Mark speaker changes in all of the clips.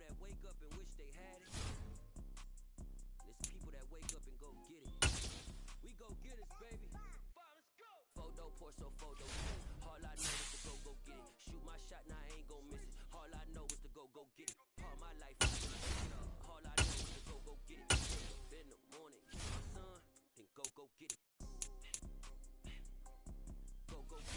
Speaker 1: that wake up and wish they had it. And it's people that wake up and go get it. We go get it, baby. Let's go. Photo pour so photo shit. All I know is to go get it. Shoot my shot, now I ain't gon' miss it. All I know is to go get it. All my life I been it up. All I know is to go get it. Wake up in the morning, kiss my son, then go get it. Go get it.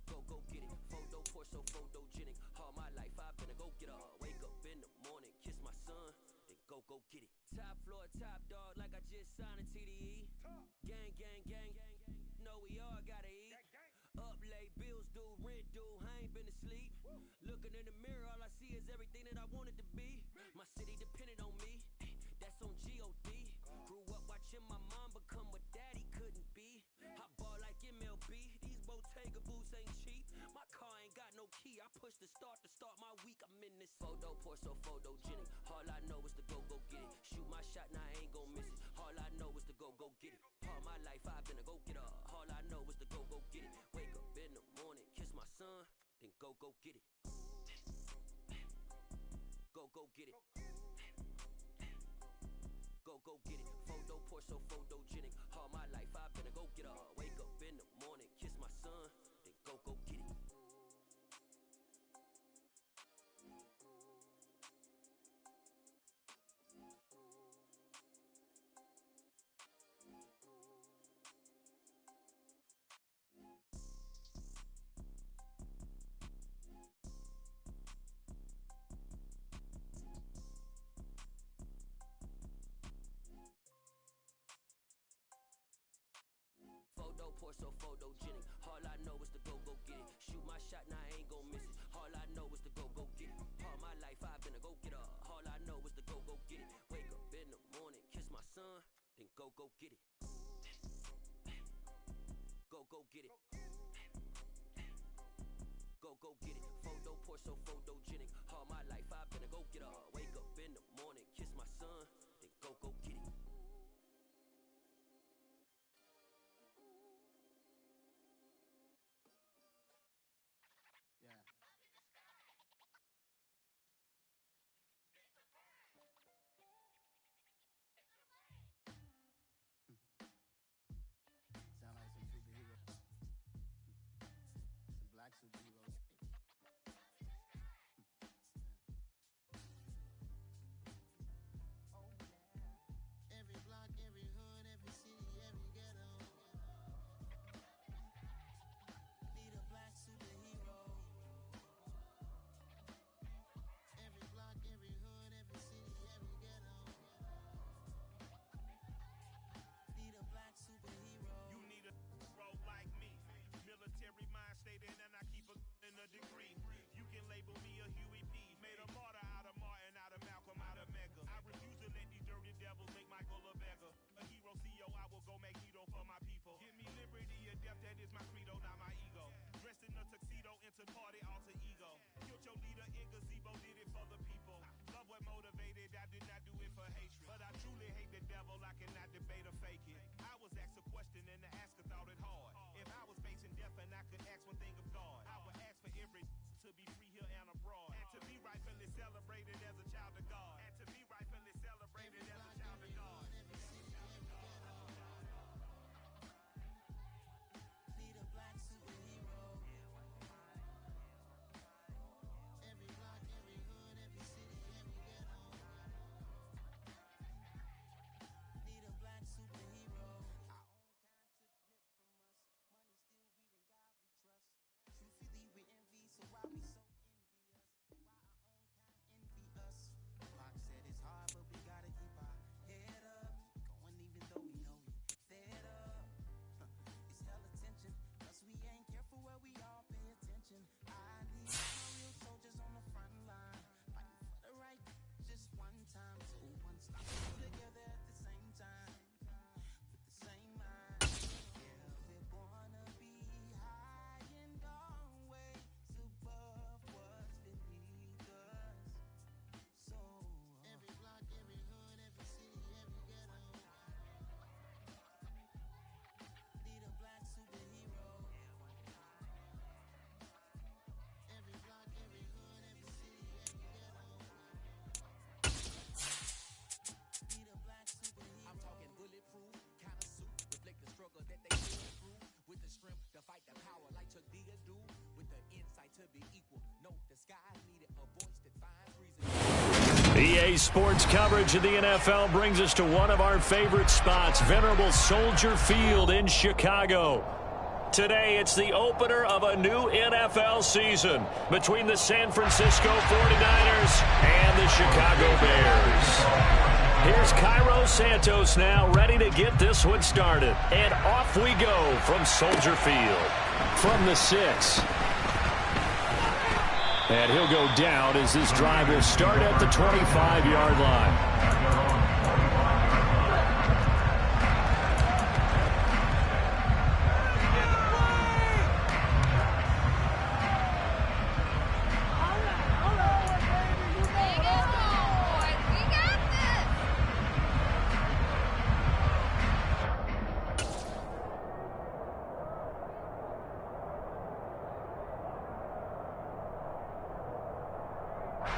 Speaker 1: Go get it. Photo pour so photogenic. All my life I been a go getter. Wake up in the morning, kiss my son, then go get it. Top floor, top dog, like I just signed a TDE. Gang, gang, gang, gang, gang. Know we all gotta eat. Up late, bills due, rent due, I ain't been asleep. Looking in the mirror, all I see is everything that I wanted to be. My city depended on me, that's on G.O.D. Grew up watching my mom become what daddy couldn't be. I ball like MLB, these Bottega boots ain't cheap. My car ain't got no key, I push the start to start my week. I'm in this photo pour so photogenic. All I know is to go get it. Shoot my shot, now I ain't gon' miss it. All I know is to go get it. All my life I been a go getter. All I know is to go get it. Wake up in the morning, kiss my son, then go get it. Go get it. Go get it. Photo pour so photogenic. All my life I been a go getter. Wake up in the morning, kiss my son, then go get it. Photo pour so photogenic. All I know is to go get it. Shoot my shot, now I ain't gon' miss it. All I know is to go get it. All my life I been a go getter. All I know is to go get it. Wake up in the morning, kiss my son, then go get it. Go get it. Go get it. Photo pour so photogenic. All my life I been a go getter. Wake up in the morning, kiss my son, then go get it.
Speaker 2: Yeah. Sound like some superheroes. Some black superheroes. Oh yeah. Every block, every hood, every city, every ghetto. Be the black superhero. Every block, every hood, every city, every ghetto. Be the black superhero.
Speaker 3: You need a role like me. Military mind stated, and I keep in a degree. You can label me a Huey P. Made a martyr out of Martin, out of Malcolm, out of Mega. I refuse to let these dirty devils make Michael a beggar. A hero CEO, I will go Magneto for my people. Give me liberty or death, that is my credo, not my ego. Dressed in a tuxedo, entered party, alter ego. Killed your leader in gazebo, did it for the people. Love what motivated, I did not do it for hatred. But I truly hate the devil, I cannot debate or fake it. I was asked a question and the asker thought it hard. If I was facing death and I could ask one thing of God, I would ask for every to be free here and abroad. And to be rightfully celebrated as a child of God. And to be rightfully celebrated as a child of God.
Speaker 2: Be the black superhero. Every block, every hood, every city, every ghetto. Be the black superhero. Our own kind took nip from us. Money still reading God we trust. Truthfully, we're envy, so why we so
Speaker 4: EA Sports coverage of the NFL brings us to one of our favorite spots, venerable Soldier Field in Chicago. Today, it's the opener of a new NFL season between the San Francisco 49ers and the Chicago Bears. Here's Cairo Santos now, ready to get this one started. And off we go from Soldier Field. From the 6. And he'll go down as this drive will start at the 25-yard line.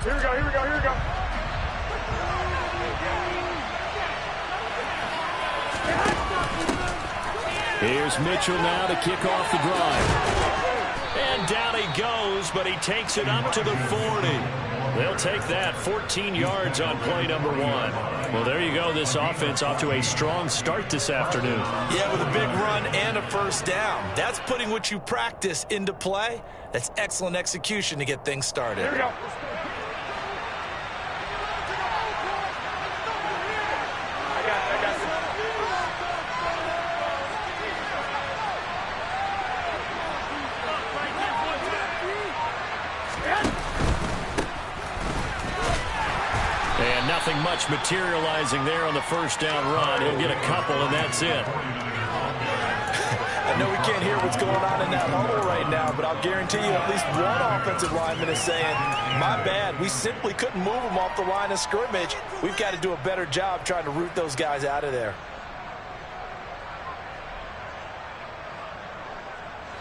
Speaker 5: Here we go, here we go, here we go.
Speaker 4: Here's Mitchell now to kick off the drive. And down he goes, but he takes it up to the 40. They'll take that, 14 yards on play number 1. Well, there you go. This offense off to a strong start this afternoon.
Speaker 6: Yeah, with a big run and a first down. That's putting what you practice into play. That's excellent execution to get things started.
Speaker 5: Here we go.
Speaker 4: And nothing much materializing there on the first down run. He'll get a couple, and that's it.
Speaker 6: I know we can't hear what's going on in that huddle right now, but I'll guarantee you at least one offensive lineman is saying, my bad, we simply couldn't move them off the line of scrimmage. We've got to do a better job trying to root those guys out of there.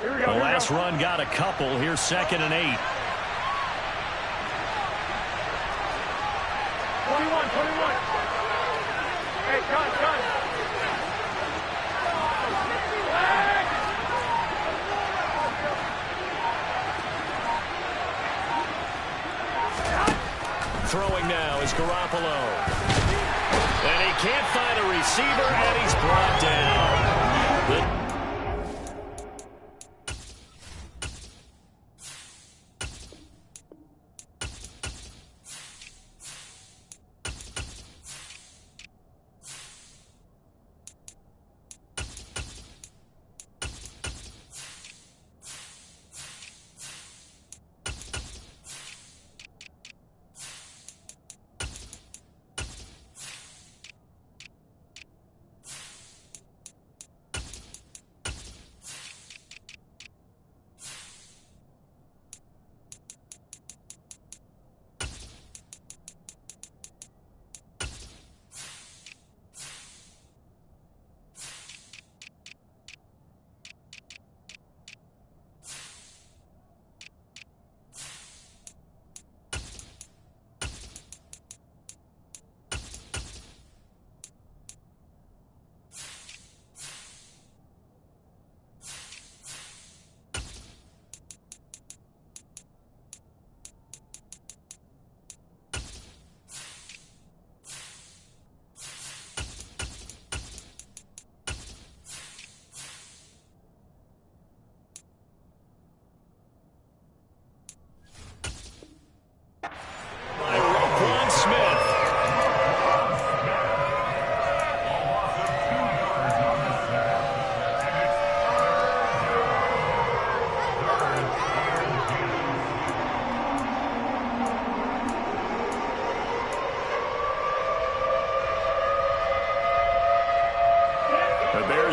Speaker 4: The last run got a couple. Here's 2nd and 8.
Speaker 5: 21. Hey, gun.
Speaker 4: Throwing now is Garoppolo. And he can't find a receiver, and he's brought down.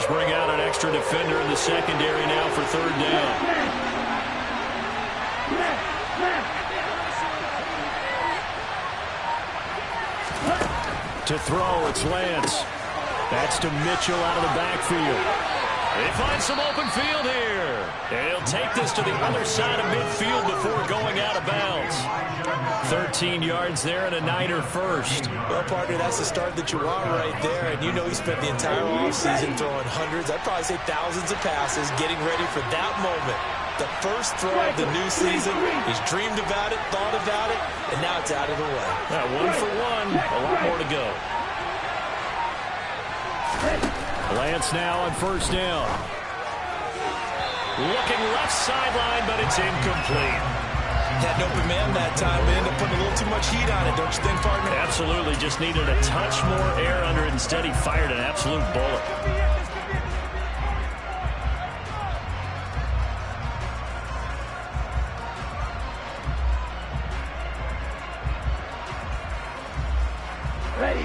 Speaker 4: Bring out an extra defender in the secondary now for 3rd down. To throw, it's Lance. That's to Mitchell out of the backfield. They find some open field here. And he'll take this to the other side of midfield before going out of bounds. 13 yards there and a niner first.
Speaker 6: Well, partner, that's the start that you want right there. And you know he spent the entire offseason throwing hundreds, I'd probably say thousands of passes, getting ready for that moment. The first throw of the new season. He's dreamed about it, thought about it, and now it's out of the way.
Speaker 4: Yeah, 1 for 1. A lot more to go. Lance now on first down. Looking left sideline, but it's incomplete.
Speaker 6: Had an open man that time, but ended up putting a little too much heat on it, don't you think, partner?
Speaker 4: Absolutely. Just needed a touch more air under it. Instead, he fired an absolute bullet.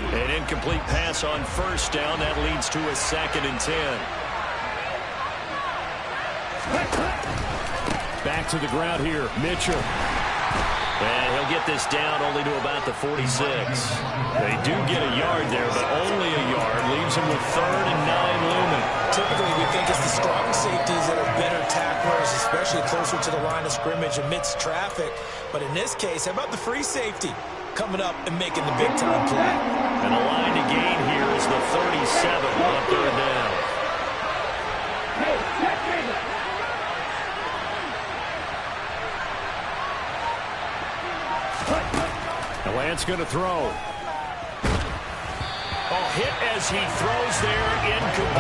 Speaker 4: An incomplete pass on first down. That leads to a 2nd and 10. Back to the ground here. Mitchell. And he'll get this down only to about the 46. They do get a yard there, but only a yard. Leaves him with 3rd and 9 looming.
Speaker 6: Typically, we think it's the strong safeties that are better tacklers, especially closer to the line of scrimmage amidst traffic. But in this case, how about the free safety coming up and making the big-time play?
Speaker 4: And the line to gain here is the 37 on 3rd down. Lance going to throw. Oh, hit as he throws there, incomplete.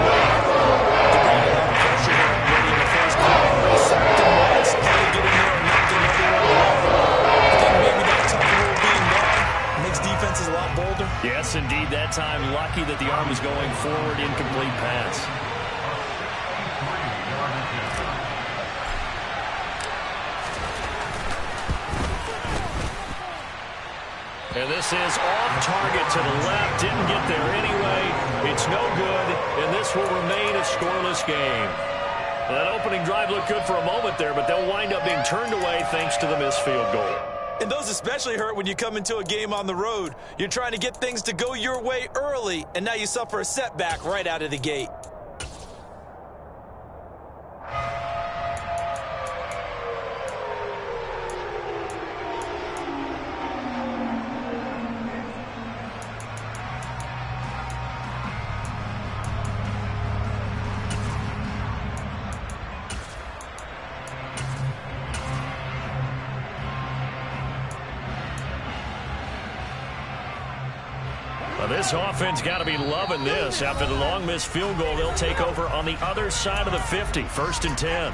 Speaker 6: Ready in the first quarter. Sacked him once. Had to get in there and knock another one off. I think maybe that tough rule being gone makes defenses a lot bolder.
Speaker 4: Yes, indeed. That time, lucky that the arm was going forward. Incomplete pass. And this is off target to the left. Didn't get there anyway. It's no good, and this will remain a scoreless game. That opening drive looked good for a moment there, but they'll wind up being turned away thanks to the missed field goal.
Speaker 6: And those especially hurt when you come into a game on the road. You're trying to get things to go your way early, and now you suffer a setback right out of the gate.
Speaker 4: This offense got to be loving this. After the long missed field goal, they'll take over on the other side of the 50, 1st and 10.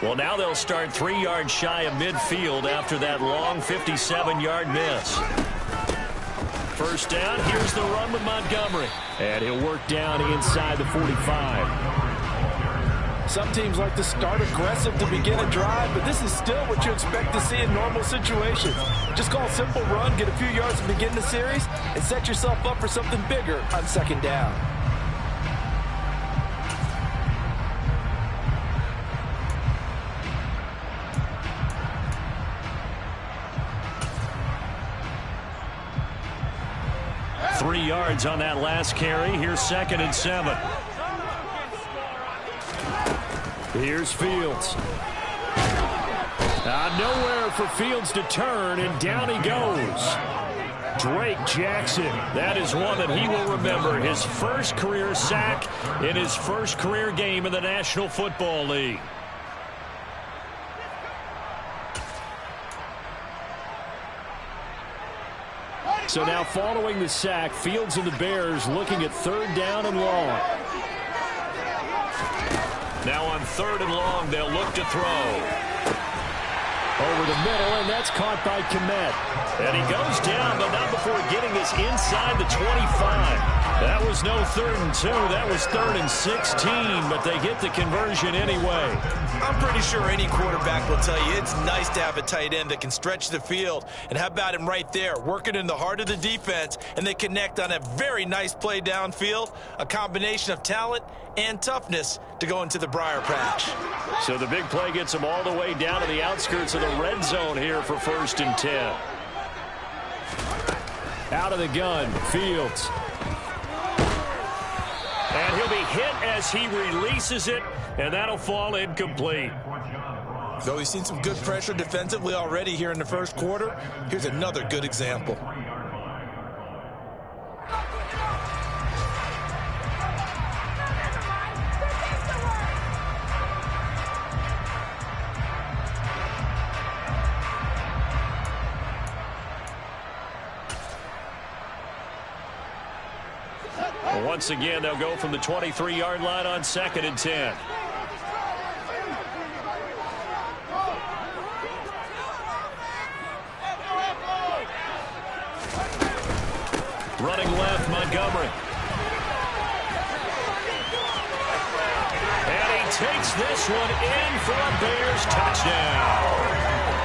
Speaker 4: Well, now they'll start 3 yards shy of midfield after that long 57-yard miss. First down, here's the run with Montgomery. And he'll work down inside the 45.
Speaker 6: Some teams like to start aggressive to begin a drive, but this is still what you expect to see in normal situations. Just call a simple run, get a few yards to begin the series, and set yourself up for something bigger on 2nd down.
Speaker 4: Three yards on that last carry. Here's 2nd and 7. Here's Fields. Nowhere for Fields to turn, and down he goes. Drake Jackson. That is one that he will remember. His first career sack in his first career game in the National Football League. So now following the sack, Fields and the Bears looking at 3rd down and long. Now on 3rd and long, they'll look to throw. Over the middle, and that's caught by Kmet. And he goes down, but not before getting us inside the 25. That was no 3rd and 2. That was 3rd and 16, but they get the conversion anyway.
Speaker 6: I'm pretty sure any quarterback will tell you it's nice to have a tight end that can stretch the field. And how about him right there, working in the heart of the defense, and they connect on a very nice play downfield, a combination of talent and toughness to go into the briar patch.
Speaker 4: So the big play gets them all the way down to the outskirts of the red zone here for 1st and 10. Out of the gun, Fields. And he'll be hit as he releases it, and that'll fall incomplete.
Speaker 6: Though we've seen some good pressure defensively already here in the 1st quarter, here's another good example.
Speaker 4: Once again, they'll go from the 23-yard line on 2nd and 10. Running left, Montgomery. And he takes this one in for a Bears touchdown.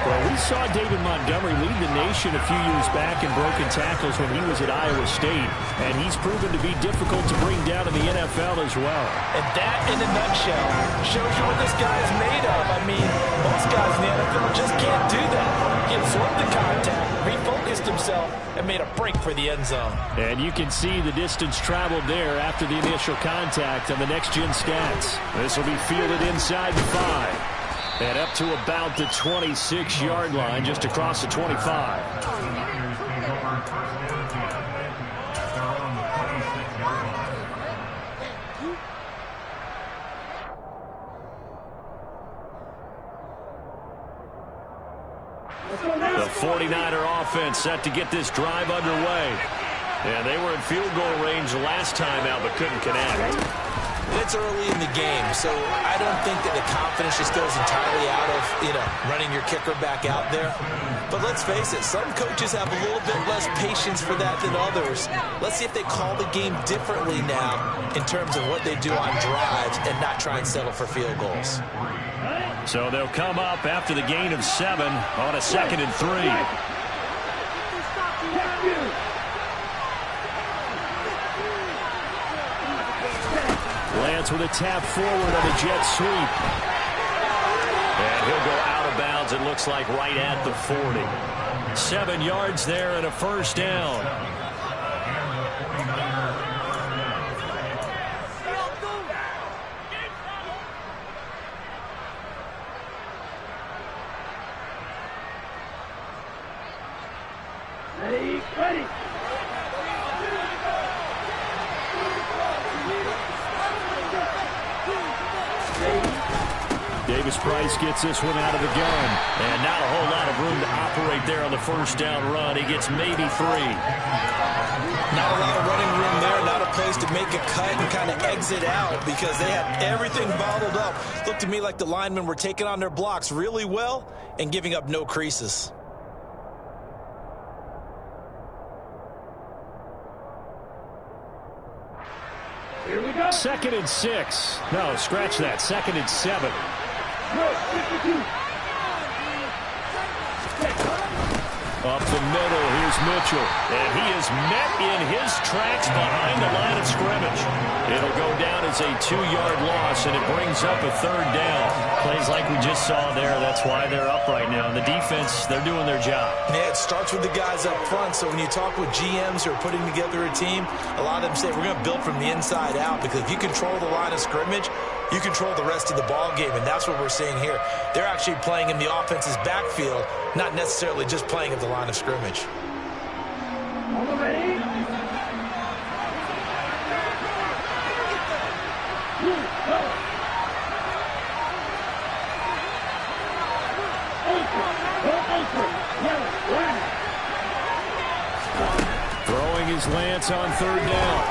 Speaker 4: Well, we saw David Montgomery lead the nation a few years back in broken tackles when he was at Iowa State, and he's proven to be difficult to bring down in the NFL as well.
Speaker 6: And that, in a nutshell, shows you what this guy's made of. I mean, most guys in the NFL just can't do that. He absorbed the contact, refocused himself, and made a break for the end zone.
Speaker 4: And you can see the distance traveled there after the initial contact on the next-gen stats. This will be fielded inside the 5. And up to about the 26-yard line, just across the 25. The 49er offense set to get this drive underway. And they were in field goal range last time out, but couldn't connect.
Speaker 6: It's early in the game, so I don't think that the confidence just goes entirely out of, running your kicker back out there. But let's face it, some coaches have a little bit less patience for that than others. Let's see if they call the game differently now in terms of what they do on drives and not try and settle for field goals.
Speaker 4: So they'll come up after the gain of 7 on a 2nd and 3. Lance with a tap forward on the jet sweep. And he'll go out of bounds, it looks like, right at the 40. 7 yards there and a 1st down.
Speaker 5: Ready.
Speaker 4: Davis-Price gets this one out of the gun. And not a whole lot of room to operate there on the 1st down run. He gets maybe 3.
Speaker 6: Not a lot of running room there, not a place to make a cut and kind of exit out because they had everything bottled up. Looked to me like the linemen were taking on their blocks really well and giving up no creases.
Speaker 5: Here we go.
Speaker 4: 2nd and 6. No, scratch that. 2nd and 7. Up the middle, here's Mitchell. And he is met in his tracks behind the line of scrimmage. It'll go down as a 2-yard loss, and it brings up a 3rd down. Plays like we just saw there, that's why they're up right now. And the defense, they're doing their job.
Speaker 6: Yeah, it starts with the guys up front. So when you talk with GMs who are putting together a team, a lot of them say we're going to build from the inside out, because if you control the line of scrimmage, you control the rest of the ball game, and that's what we're seeing here. They're actually playing in the offense's backfield, not necessarily just playing at the line of scrimmage.
Speaker 5: All ready? Go.
Speaker 4: Throwing his Lance on third down.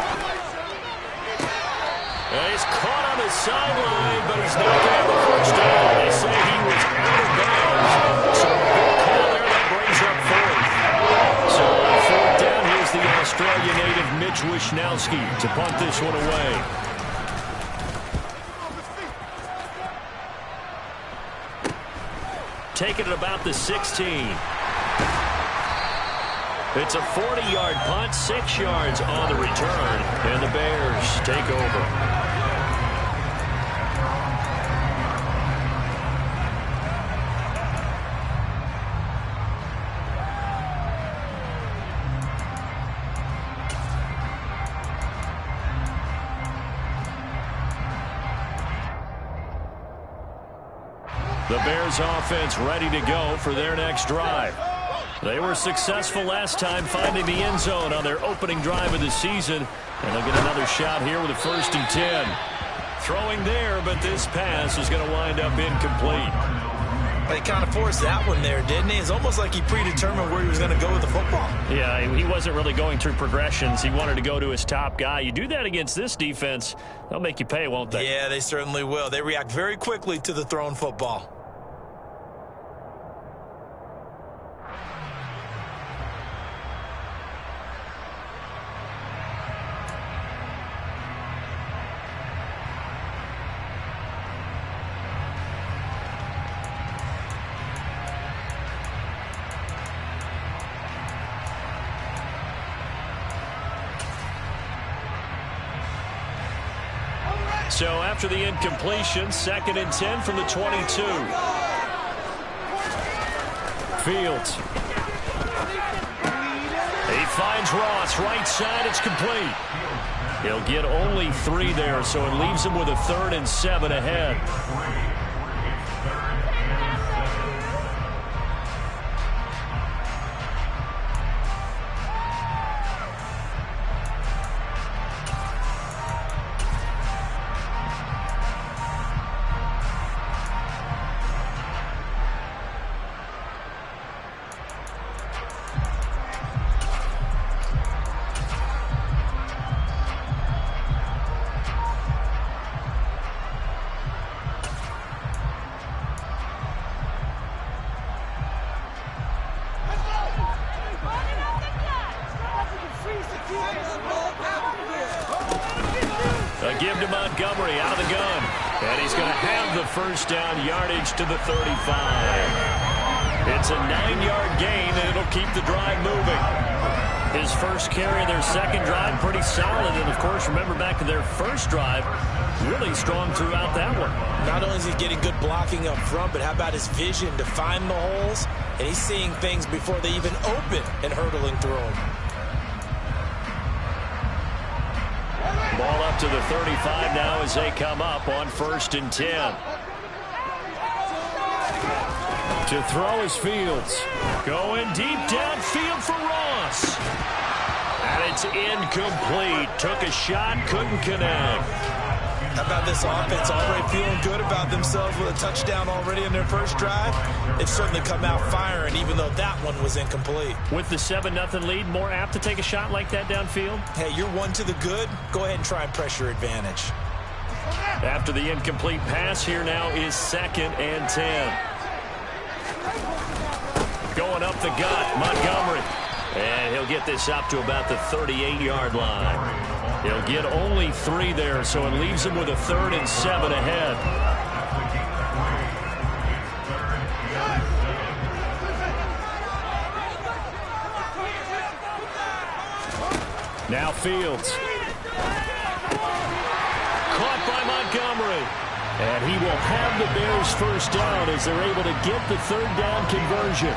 Speaker 4: And he's caught on the sideline, but he's not going to have the first down. They say he was out of bounds. So a good call there that brings up fourth. So on fourth down, here's the Australian native Mitch Wishnowski to punt this one away. Taking it about the 16. It's a 40-yard punt, 6 yards on the return, and the Bears take over. The Bears offense ready to go for their next drive. They were successful last time finding the end zone on their opening drive of the season. And they'll get another shot here with a 1st and 10. Throwing there, but this pass is going to wind up incomplete.
Speaker 6: He kind of forced that one there, didn't he? It's almost like he predetermined where he was going to go with the football.
Speaker 4: Yeah, he wasn't really going through progressions. He wanted to go to his top guy. You do that against this defense, they'll make you pay, won't they?
Speaker 6: Yeah, they certainly will. They react very quickly to the thrown football.
Speaker 4: So after the incompletion, 2nd and 10 from the 22. Fields. He finds Ross, right side, it's complete. He'll get only 3 there, so it leaves him with a 3rd and 7 ahead. A give to Montgomery out of the gun. And he's going to have the first down, yardage to the 35. It's a 9-yard gain, and it'll keep the drive moving. His first carry of their second drive, pretty solid. And, of course, remember back to their first drive, really strong throughout that one.
Speaker 6: Not only is he getting good blocking up front, but how about his vision to find the holes? And he's seeing things before they even open and hurdling through them.
Speaker 4: Ball up to the 35 now as they come up on 1st and 10. To throw is Fields. Going deep downfield for Ross. And it's incomplete. Took a shot, couldn't connect.
Speaker 6: How about this offense already feeling good about themselves with a touchdown already in their first drive? They've certainly come out firing, even though that one was incomplete.
Speaker 4: With the 7-0 lead, more apt to take a shot like that downfield?
Speaker 6: Hey, you're one to the good. Go ahead and try and press your advantage.
Speaker 4: After the incomplete pass, here now is 2nd and 10. Going up the gut, Montgomery. And he'll get this up to about the 38-yard line. He'll get only 3 there, so it leaves him with a 3rd and 7 ahead. Now Fields. Caught by Montgomery. And he will have the Bears first down as they're able to get the 3rd down conversion.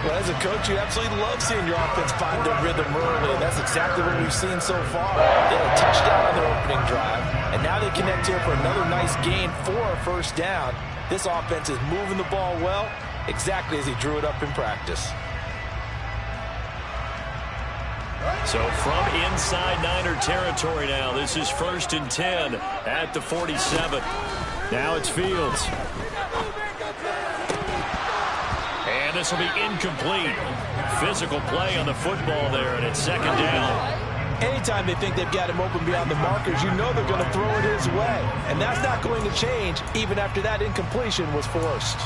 Speaker 6: Well, as a coach, you absolutely love seeing your offense find their rhythm early, and that's exactly what we've seen so far. They had a touchdown on their opening drive, and now they connect here for another nice gain for a first down. This offense is moving the ball well, exactly as he drew it up in practice.
Speaker 4: So from inside Niner territory now, this is 1st and 10 at the 47. Now it's Fields. And And this will be incomplete. Physical play on the football there, and it's second down.
Speaker 6: Anytime they think they've got him open beyond the markers, you know they're going to throw it his way. And that's not going to change even after that incompletion was forced.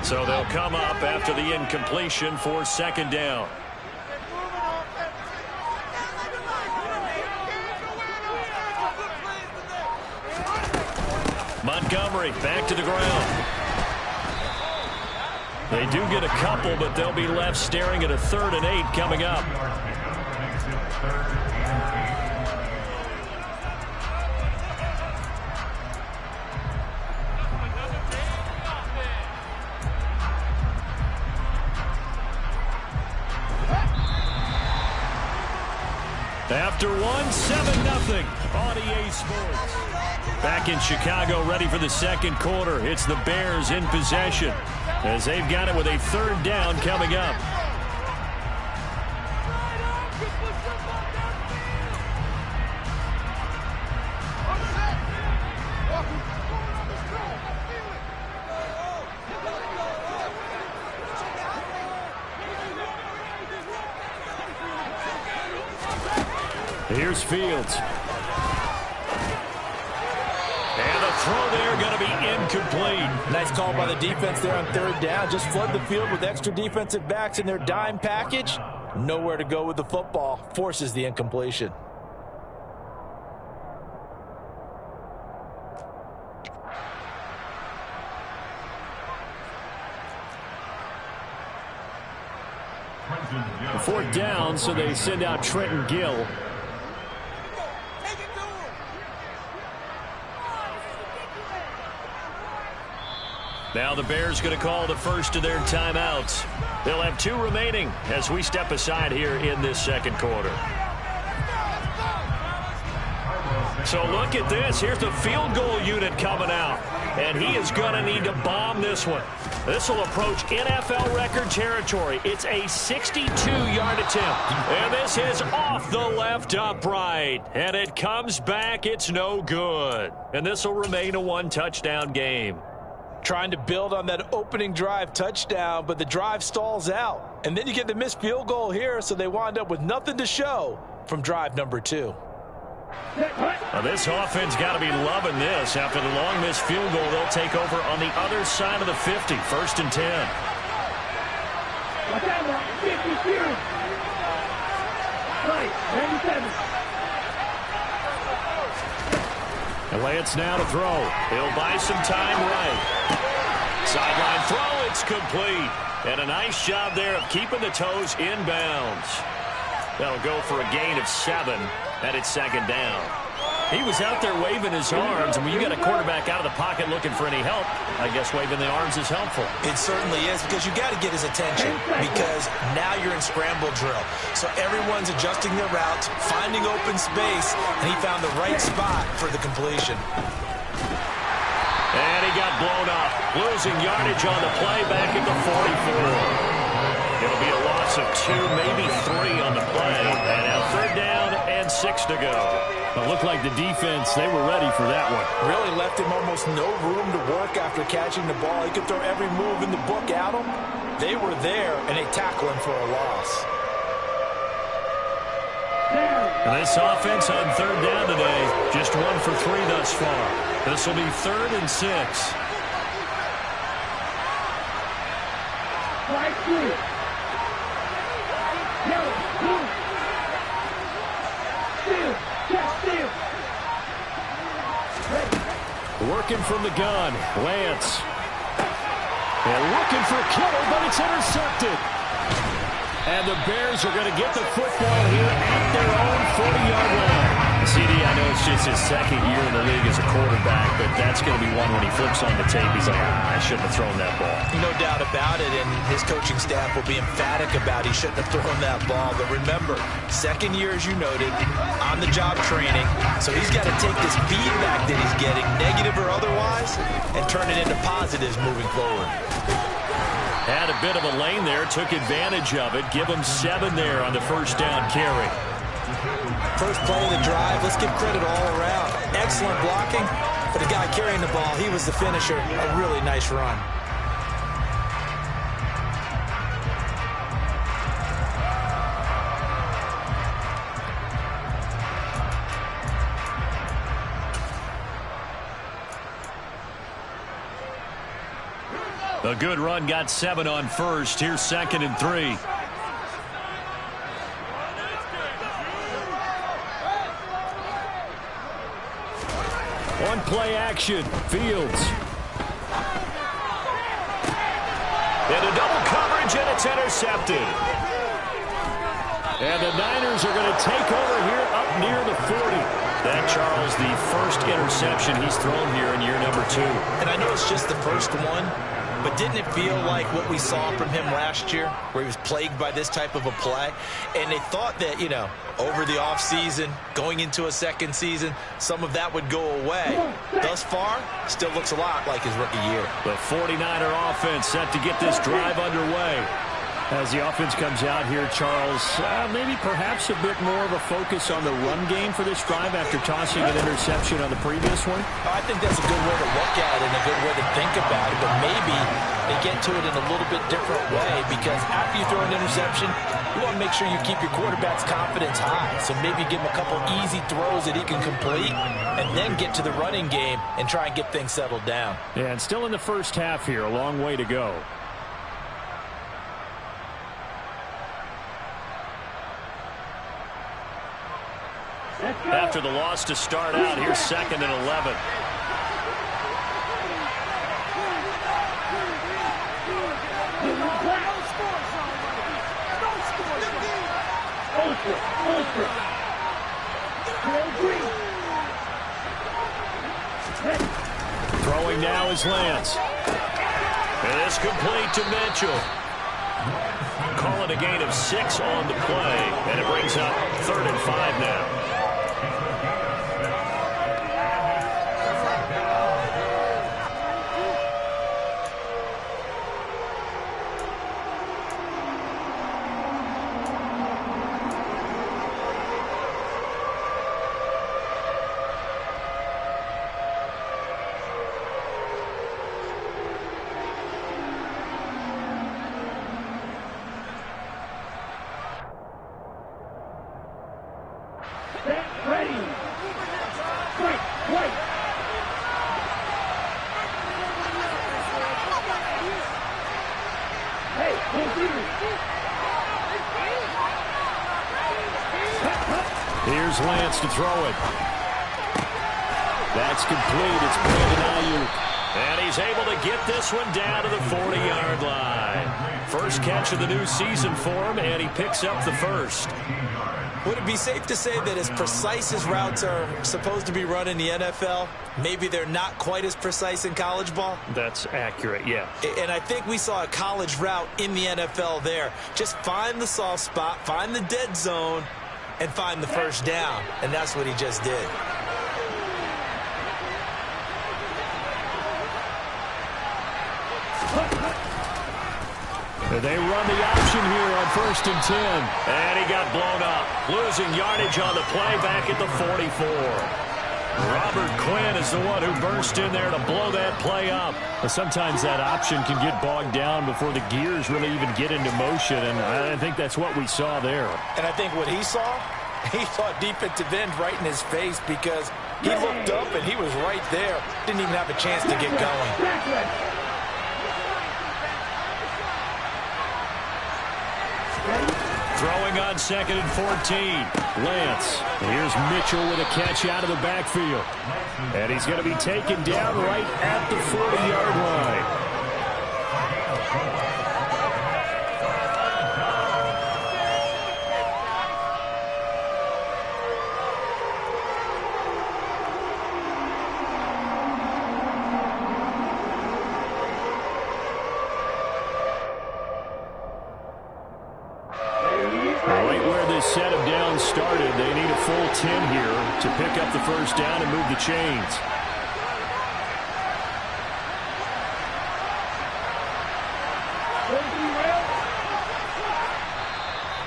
Speaker 4: So they'll come up after the incompletion for second down. Montgomery back to the ground. They do get a couple, but they'll be left staring at a 3rd and 8 coming up. After 7-0 on EA Sports. Back in Chicago, ready for the second quarter. It's the Bears in possession as they've got it with a 3rd down coming up. Here's Fields. And the throw there going to be incomplete.
Speaker 6: Nice call by the defense there on 3rd down. Just flood the field with extra defensive backs in their dime package. Nowhere to go with the football. Forces the incompletion.
Speaker 4: Fourth down, so they send out Trenton Gill. Now the Bears going to call the first of their timeouts. They'll have 2 remaining as we step aside here in this second quarter. So look at this. Here's the field goal unit coming out. And he is going to need to bomb this one. This will approach NFL record territory. It's a 62-yard attempt. And this is off the left upright. And it comes back. It's no good. And this will remain a 1-touchdown game.
Speaker 6: Trying to build on that opening drive touchdown, but the drive stalls out. And then you get the missed field goal here, so they wind up with nothing to show from drive number 2.
Speaker 4: Now this offense got to be loving this. After the long missed field goal, they'll take over on the other side of the 50, 1st and 10. And Lance now to throw. He'll buy some time right. Sideline throw, it's complete. And a nice job there of keeping the toes inbounds. That'll go for a gain of 7, and it's second down. He was out there waving his arms, and when you got a quarterback out of the pocket looking for any help, I guess waving the arms is helpful.
Speaker 6: It certainly is, because you got to get his attention, because now you're in scramble drill. So everyone's adjusting their routes, finding open space, and he found the right spot for the completion.
Speaker 4: And he got blown up, losing yardage on the play back at the 44. It'll be a loss of 2, maybe 3 on the play. And now 3rd down and 6 to go. It looked like the defense, they were ready for that one.
Speaker 6: Really left him almost no room to work after catching the ball. He could throw every move in the book at him. They were there, and they tackle him for a loss.
Speaker 4: And this offense on 3rd down today, just 1 for 3 thus far. This will be 3rd and 6. Working from the gun, Lance. And looking for Kittle, but it's intercepted. And the Bears are going to get the football here at their own 40-yard line. CD, I know it's just his second year in the league as a quarterback, but that's going to be one when he flips on the tape. He's like, I shouldn't have thrown that ball.
Speaker 6: No doubt about it, and his coaching staff will be emphatic about he shouldn't have thrown that ball. But remember, second year, as you noted, on-the-job training, so he's got to take this feedback that he's getting, negative or otherwise, and turn it into positives moving forward.
Speaker 4: Had a bit of a lane there, took advantage of it. Give him 7 there on the first down carry.
Speaker 6: First play of the drive, let's give credit all around. Excellent blocking, but the guy carrying the ball, he was the finisher. A really nice run.
Speaker 4: A good run, got 7 on first. Here's 2nd and 3. One play action, Fields. Into double coverage, and it's intercepted. And the Niners are going to take over here up near the 40. That, Charles, the first interception he's thrown here in year number 2.
Speaker 6: And I know it's just the first one, but didn't it feel like what we saw from him last year, where he was plagued by this type of a play? And they thought that, you know, over the offseason, going into a second season, some of that would go away. Thus far, still looks a lot like his rookie year.
Speaker 4: The 49er offense set to get this drive underway. As the offense comes out here, Charles, maybe perhaps a bit more of a focus on the run game for this drive after tossing an interception on the previous one?
Speaker 6: I think that's a good way to look at it and a good way to think about it, but maybe they get to it in a little bit different way, because after you throw an interception, you want to make sure you keep your quarterback's confidence high. So maybe give him a couple easy throws that he can complete and then get to the running game and try and get things settled down.
Speaker 4: Yeah, and still in the first half here, a long way to go. After the loss to start out, here's 2nd and 11. Throwing now is Lance. And it's complete to Mitchell. Call it a gain of 6 on the play, and it brings up 3rd and 5 now. Here's Lance to throw it. That's complete. It's Brandon Ayuk. And he's able to get this one down to the 40-yard line. First catch of the new season for him, and he picks up the first.
Speaker 6: Would it be safe to say that as precise as routes are supposed to be run in the NFL, maybe they're not quite as precise in college ball?
Speaker 4: That's accurate, yeah.
Speaker 6: And I think we saw a college route in the NFL there. Just find the soft spot, find the dead zone, and find the first down. And that's what he just did.
Speaker 4: They run the option here on 1st and 10. And he got blown up. Losing yardage on the play back at the 44. Robert Quinn is the one who burst in there to blow that play up. But sometimes that option can get bogged down before the gears really even get into motion, and I think that's what we saw there.
Speaker 6: And I think what he saw defensive end right in his face, because he looked up and he was right there. Didn't even have a chance to get going.
Speaker 4: Throwing on 2nd and 14. Lance. Here's Mitchell with a catch out of the backfield. And he's going to be taken down right at the 40-yard line. full 10 here to pick up the first down and move the chains.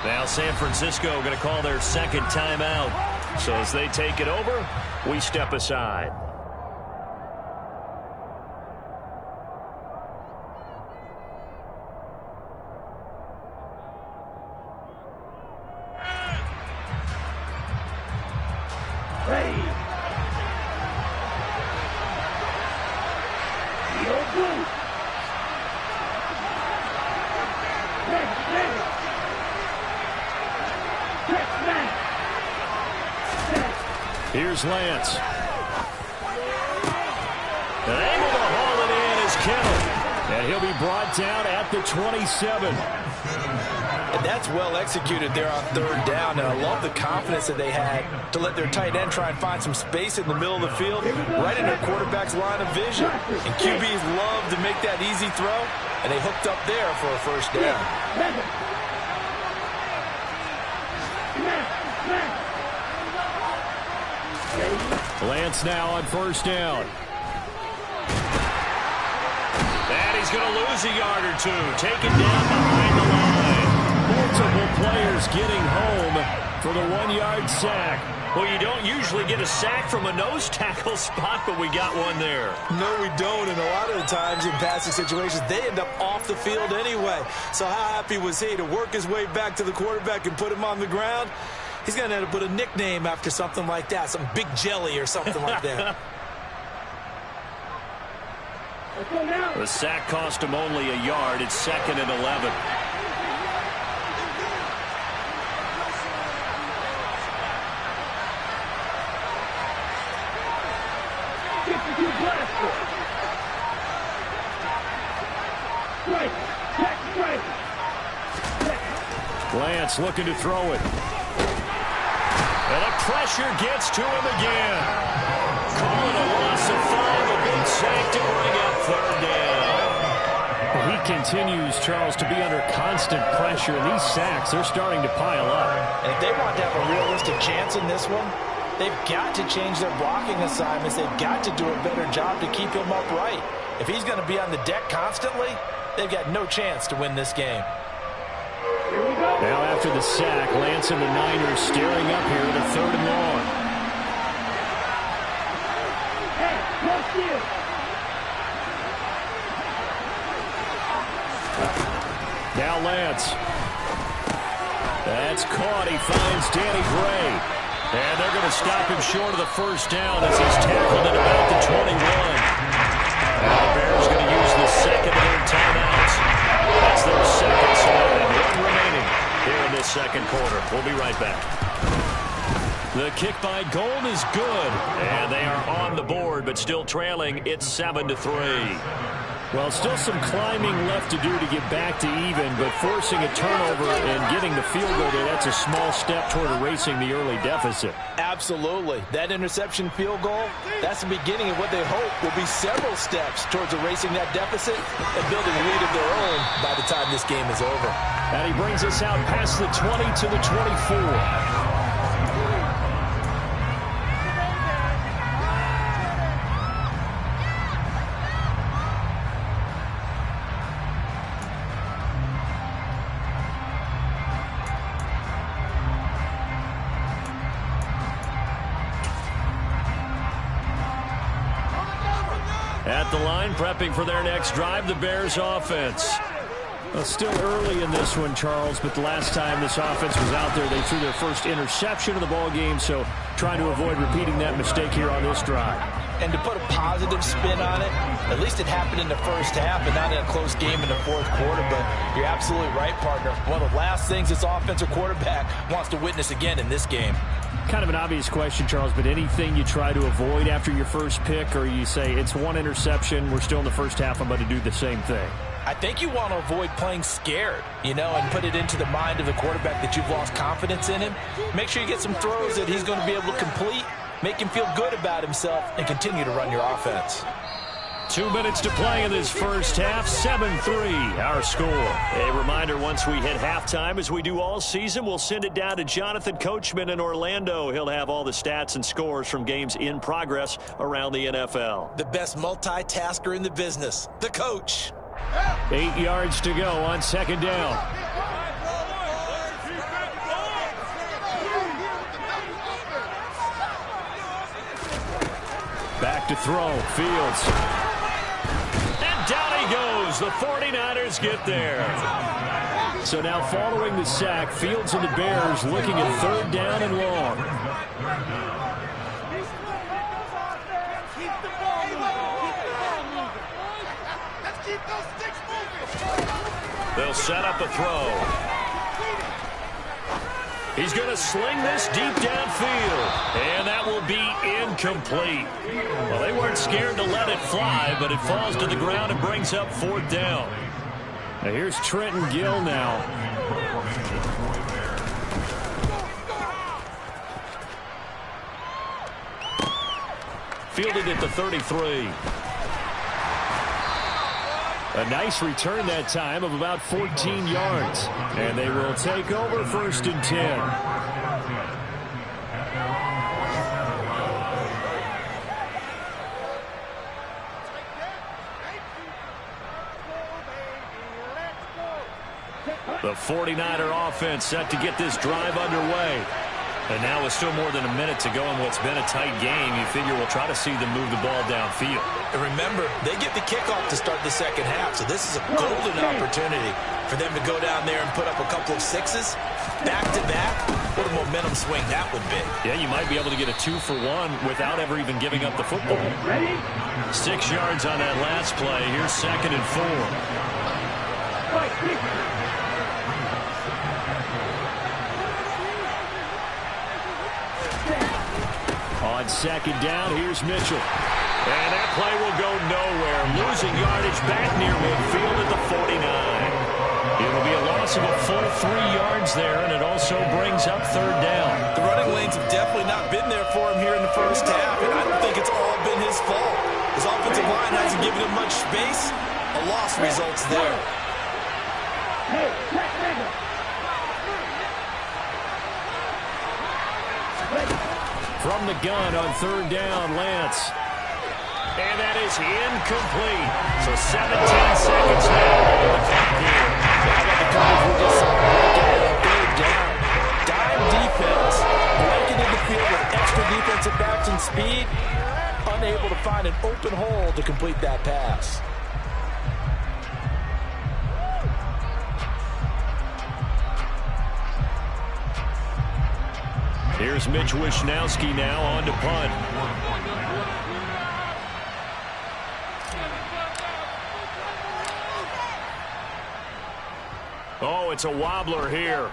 Speaker 4: Now San Francisco going to call their second timeout. So as they take it over, we step aside.
Speaker 5: Ready. Field goal. Ready.
Speaker 4: Here's Lance. And able to haul it in is Kittle. And he'll be brought down at the 27.
Speaker 6: And that's well executed there on third down. And I love the confidence that they had to let their tight end try and find some space in the middle of the field, right in their quarterback's line of vision. And QBs love to make that easy throw, and they hooked up there for a first down.
Speaker 4: Lance now on first down. And he's going to lose a yard or two. Taken down behind the line. Multiple players getting home for the 1-yard sack. Well, you don't usually get a sack from a nose tackle spot, but we got one there.
Speaker 6: No, we don't. And a lot of the times in passing situations, they end up off the field anyway. So how happy was he to work his way back to the quarterback and put him on the ground? He's going to end up with a nickname after something like that, some Big Jelly or something like that.
Speaker 4: The sack cost him only a yard. It's 2nd and 11. Lance looking to throw it. And the pressure gets to him again. Calling a loss of 5, a big sack to bring up third down. He continues, Charles, to be under constant pressure. And these sacks, they're starting to pile up.
Speaker 6: And if they want to have a realistic chance in this one, they've got to change their blocking assignments. They've got to do a better job to keep him upright. If he's going to be on the deck constantly, they've got no chance to win this game.
Speaker 4: Now after the sack, Lance and the Niners staring up here at a 3rd and long. Now Lance. That's caught. He finds Danny Gray. And they're going to stop him short of the first down as he's tackled at about the 21. Now the Bears going to use the second of their timeouts. That's their second, so one remaining here in this second quarter. We'll be right back. The kick by Gold is good, and they are on the board, but still trailing. It's 7-3. Well, still some climbing left to do to get back to even, but forcing a turnover and getting the field goal there, that's a small step toward erasing the early deficit.
Speaker 6: Absolutely. That interception field goal, that's the beginning of what they hope will be several steps towards erasing that deficit and building a lead of their own by the time this game is over.
Speaker 4: And he brings us out past the 20 to the 24. At the line, prepping for their next drive, the Bears offense. Well, still early in this one, Charles, but the last time this offense was out there, they threw their first interception of the ball game, so trying to avoid repeating that mistake here on this drive.
Speaker 6: And to put a positive spin on it, at least it happened in the first half and not in a close game in the fourth quarter, but you're absolutely right, partner. One of the last things this offensive quarterback wants to witness again in this game.
Speaker 4: Kind of an obvious question, Charles, but anything you try to avoid after your first pick, or you say it's one interception, we're still in the first half, I'm going to do the same thing?
Speaker 6: I think you want to avoid playing scared, and put it into the mind of the quarterback that you've lost confidence in him. Make sure you get some throws that he's going to be able to complete, make him feel good about himself, and continue to run your offense.
Speaker 4: 2 minutes to play in this first half. 7-3, our score. A reminder, once we hit halftime, as we do all season, we'll send it down to Jonathan Coachman in Orlando. He'll have all the stats and scores from games in progress around the NFL.
Speaker 6: The best multitasker in the business, the coach.
Speaker 4: 8 yards to go on second down. Back to throw, Fields. And down he goes. The 49ers get there. So now following the sack, Fields and the Bears looking at third down and long. They'll set up a throw. He's going to sling this deep downfield, and that will be incomplete. Well, they weren't scared to let it fly, but it falls to the ground and brings up fourth down. Now here's Trenton Gill now. Fielded at the 33. A nice return that time of about 14 yards. And they will take over first and 10. The 49er offense set to get this drive underway. And now with still more than a minute to go in what's been a tight game, you figure we'll try to see them move the ball downfield.
Speaker 6: And remember, they get the kickoff to start the second half, so this is a golden opportunity for them to go down there and put up a couple of sixes back-to-back. What a momentum swing that would be.
Speaker 4: Yeah, you might be able to get a 2-for-1 without ever even giving up the football. 6 yards on that last play. Here's second and 4. On second down, here's Mitchell. And that play will go nowhere. Losing yardage back near midfield at the 49. It'll be a loss of a full 3 yards there, and it also brings up third down.
Speaker 6: The running lanes have definitely not been there for him here in the first half, and I don't think it's all been his fault. His offensive line hasn't given him much space. A loss results there.
Speaker 4: From the gun on third down, Lance. And that is incomplete. So 17 seconds now on the clock here.
Speaker 6: How about the coverage we just saw? Third down. Dime defense. Blanketed the field with extra defensive backs and speed. Unable to find an open hole to complete that pass.
Speaker 4: Here's Mitch Wishnowski now on to punt. Oh, it's a wobbler here.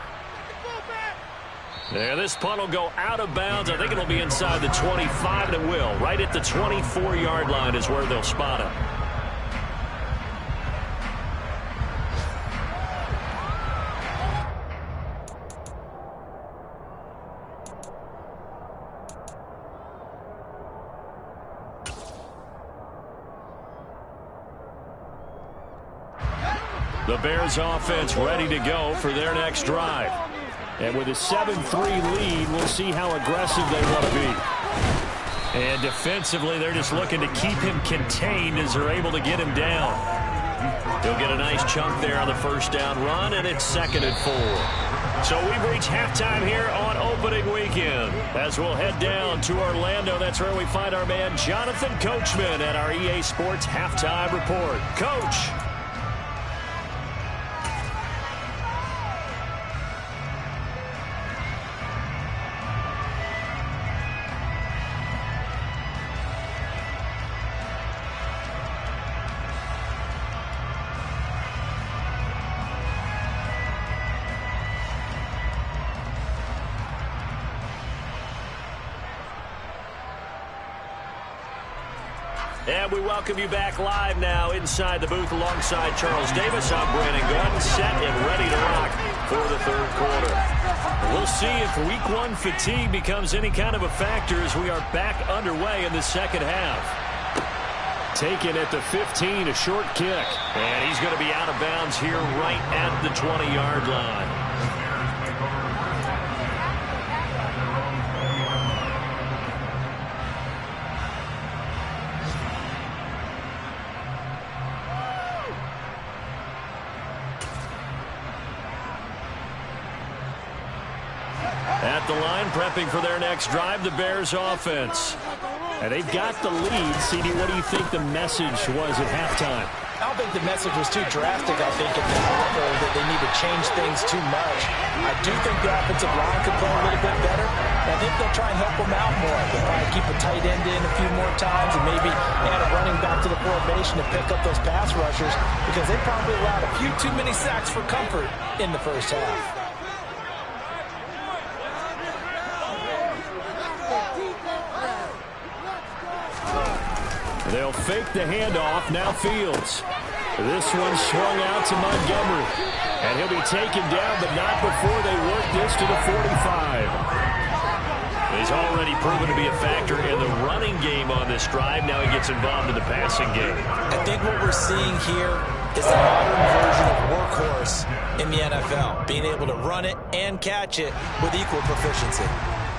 Speaker 4: Yeah, this punt will go out of bounds. I think it'll be inside the 25, and it will. Right at the 24-yard line is where they'll spot it. The Bears offense ready to go for their next drive. And with a 7-3 lead, we'll see how aggressive they want to be. And defensively, they're just looking to keep him contained as they're able to get him down. He'll get a nice chunk there on the first down run, and it's second and 4. So we've reached halftime here on opening weekend. As we'll head down to Orlando, that's where we find our man Jonathan Coachman at our EA Sports Halftime Report. Coach. And we welcome you back live now inside the booth alongside Charles Davis. I'm Brandon Gordon, set and ready to rock for the third quarter. We'll see if week one fatigue becomes any kind of a factor as we are back underway in the second half. taken at the 15, a short kick. And he's going to be out of bounds here right at the 20-yard line. At the line, prepping for their next drive, the Bears offense. And they've got the lead. CD, what do you think the message was at halftime?
Speaker 6: I don't think the message was too drastic. I think at this level that they need to change things too much. I do think the offensive line could play a little bit better. I think they'll try and help them out more. They'll probably keep a tight end in a few more times and maybe add a running back to the formation to pick up those pass rushers because they probably allowed a few too many sacks for comfort in the first half.
Speaker 4: They'll fake the handoff. Now Fields. This one swung out to Montgomery. And he'll be taken down, but not before they work this to the 45. He's already proven to be a factor in the running game on this drive. Now he gets involved in the passing game.
Speaker 6: I think what we're seeing here is a modern version of workhorse in the NFL. Being able to run it and catch it with equal proficiency.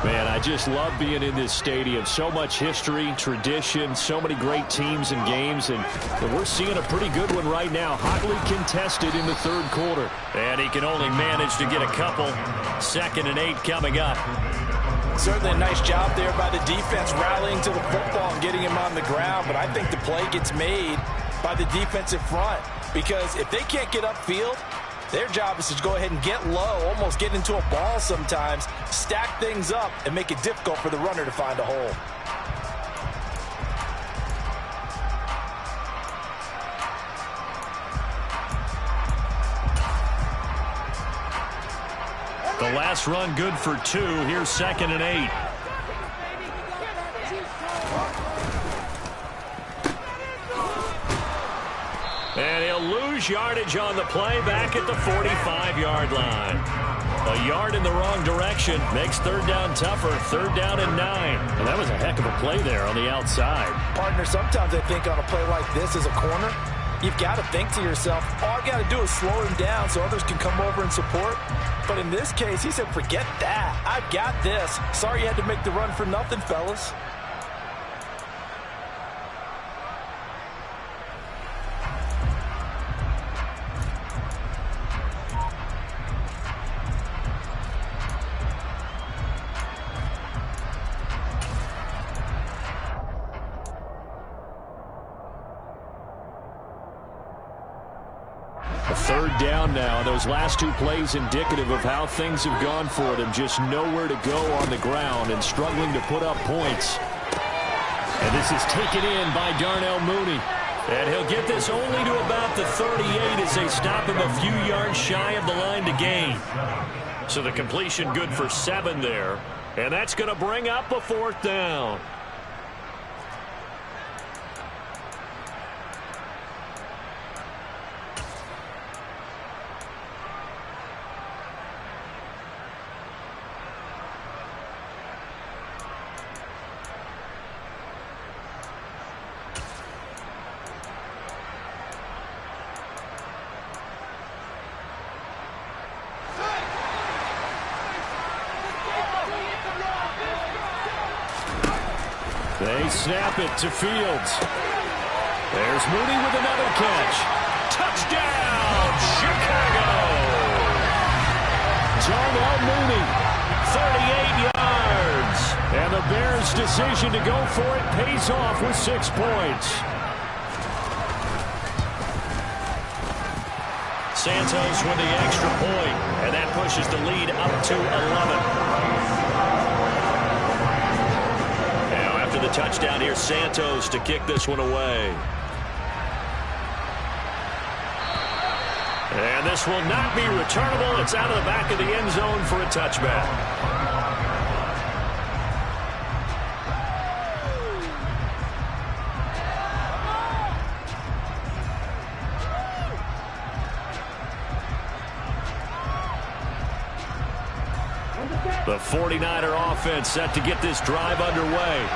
Speaker 4: Man, I just love being in this stadium. So much history, tradition, so many great teams and games, and we're seeing a pretty good one right now. Hotly contested in the third quarter. And he can only manage to get a couple. 2nd and 8 coming up.
Speaker 6: Certainly a nice job there by the defense rallying to the football and getting him on the ground, but I think the play gets made by the defensive front because if they can't get upfield, their job is to go ahead and get low, almost get into a ball sometimes, stack things up, and make it difficult for the runner to find a hole.
Speaker 4: The last run good for 2. Here's 2nd and 8. And he'll lose yardage on the play back at the 45-yard line. A yard in the wrong direction makes 3rd down tougher. 3rd down and 9. And that was a heck of a play there on the outside.
Speaker 6: Partner, sometimes I think on a play like this as a corner, you've got to think to yourself, all I got to do is slow him down so others can come over and support. But in this case, he said, forget that. I've got this. Sorry you had to make the run for nothing, fellas.
Speaker 4: A 3rd down now. Those last 2 plays indicative of how things have gone for them. Just nowhere to go on the ground and struggling to put up points. And this is taken in by Darnell Mooney. And he'll get this only to about the 38 as they stop him a few yards shy of the line to gain. So the completion good for 7 there. And that's going to bring up a 4th down. They snap it to Fields. There's Mooney with another catch. Touchdown, Chicago! Darnell Mooney, 38 yards. And the Bears' decision to go for it pays off with 6 points. Santos with the extra point, and that pushes the lead up to 11. The touchdown here, Santos to kick this one away. And this will not be returnable. It's out of the back of the end zone for a touchback. The 49er offense set to get this drive underway.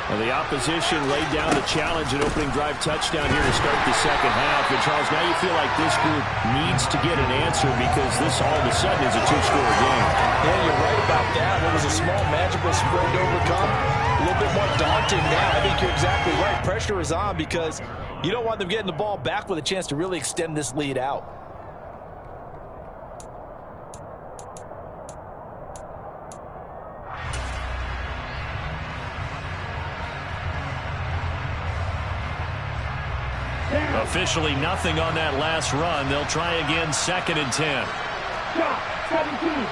Speaker 4: Well, the opposition laid down the challenge and opening drive touchdown here to start the second half. And, Charles, now you feel like this group needs to get an answer because this all of a sudden is a two-score game.
Speaker 6: Yeah, you're right about that. What was a small, magical spread to overcome, a little bit more daunting now. I think you're exactly right. Pressure is on because you don't want them getting the ball back with a chance to really extend this lead out.
Speaker 4: Officially nothing on that last run. They'll try again, 2nd and 10.
Speaker 5: Shot, 17.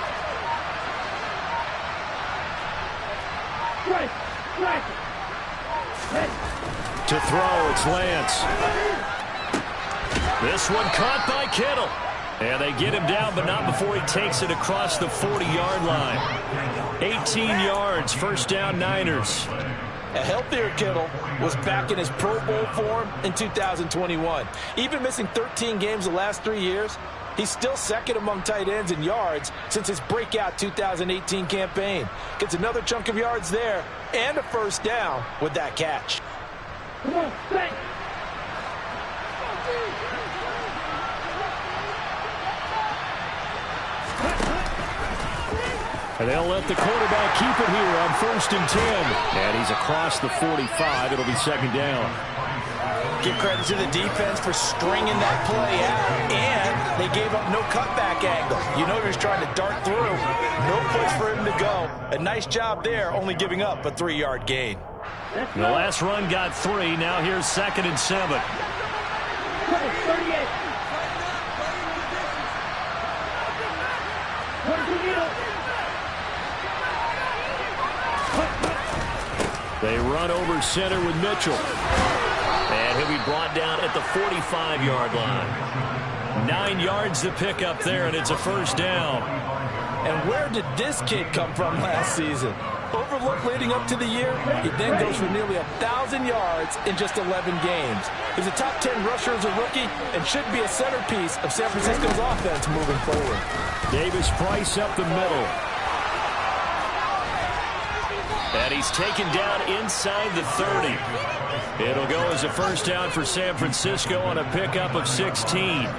Speaker 5: Strike.
Speaker 4: To throw, it's Lance. This one caught by Kittle. And they get him down, but not before he takes it across the 40-yard line. 18 yards, first down, Niners.
Speaker 6: A healthier Kittle was back in his Pro Bowl form in 2021. Even missing 13 games the last 3 years, he's still second among tight ends in yards since his breakout 2018 campaign. Gets another chunk of yards there and a first down with that catch.
Speaker 5: Come on, set.
Speaker 4: And they'll let the quarterback keep it here on 1st and 10. And he's across the 45. It'll be 2nd down.
Speaker 6: Give credit to the defense for stringing that play out, and they gave up no cutback angle. You know he was trying to dart through. No place for him to go. A nice job there, only giving up a 3-yard gain.
Speaker 4: The last run got 3. Now here's 2nd and 7.
Speaker 5: 38.
Speaker 4: They run over center with Mitchell. And he'll be brought down at the 45-yard line. 9 yards to pick up there, and it's a first down.
Speaker 6: And where did this kid come from last season? Overlooked leading up to the year, he then goes for nearly 1,000 yards in just 11 games. He's a top 10 rusher as a rookie and should be a centerpiece of San Francisco's offense moving forward.
Speaker 4: Davis Price up the middle. And he's taken down inside the 30. It'll go as a first down for San Francisco on a pickup of 16.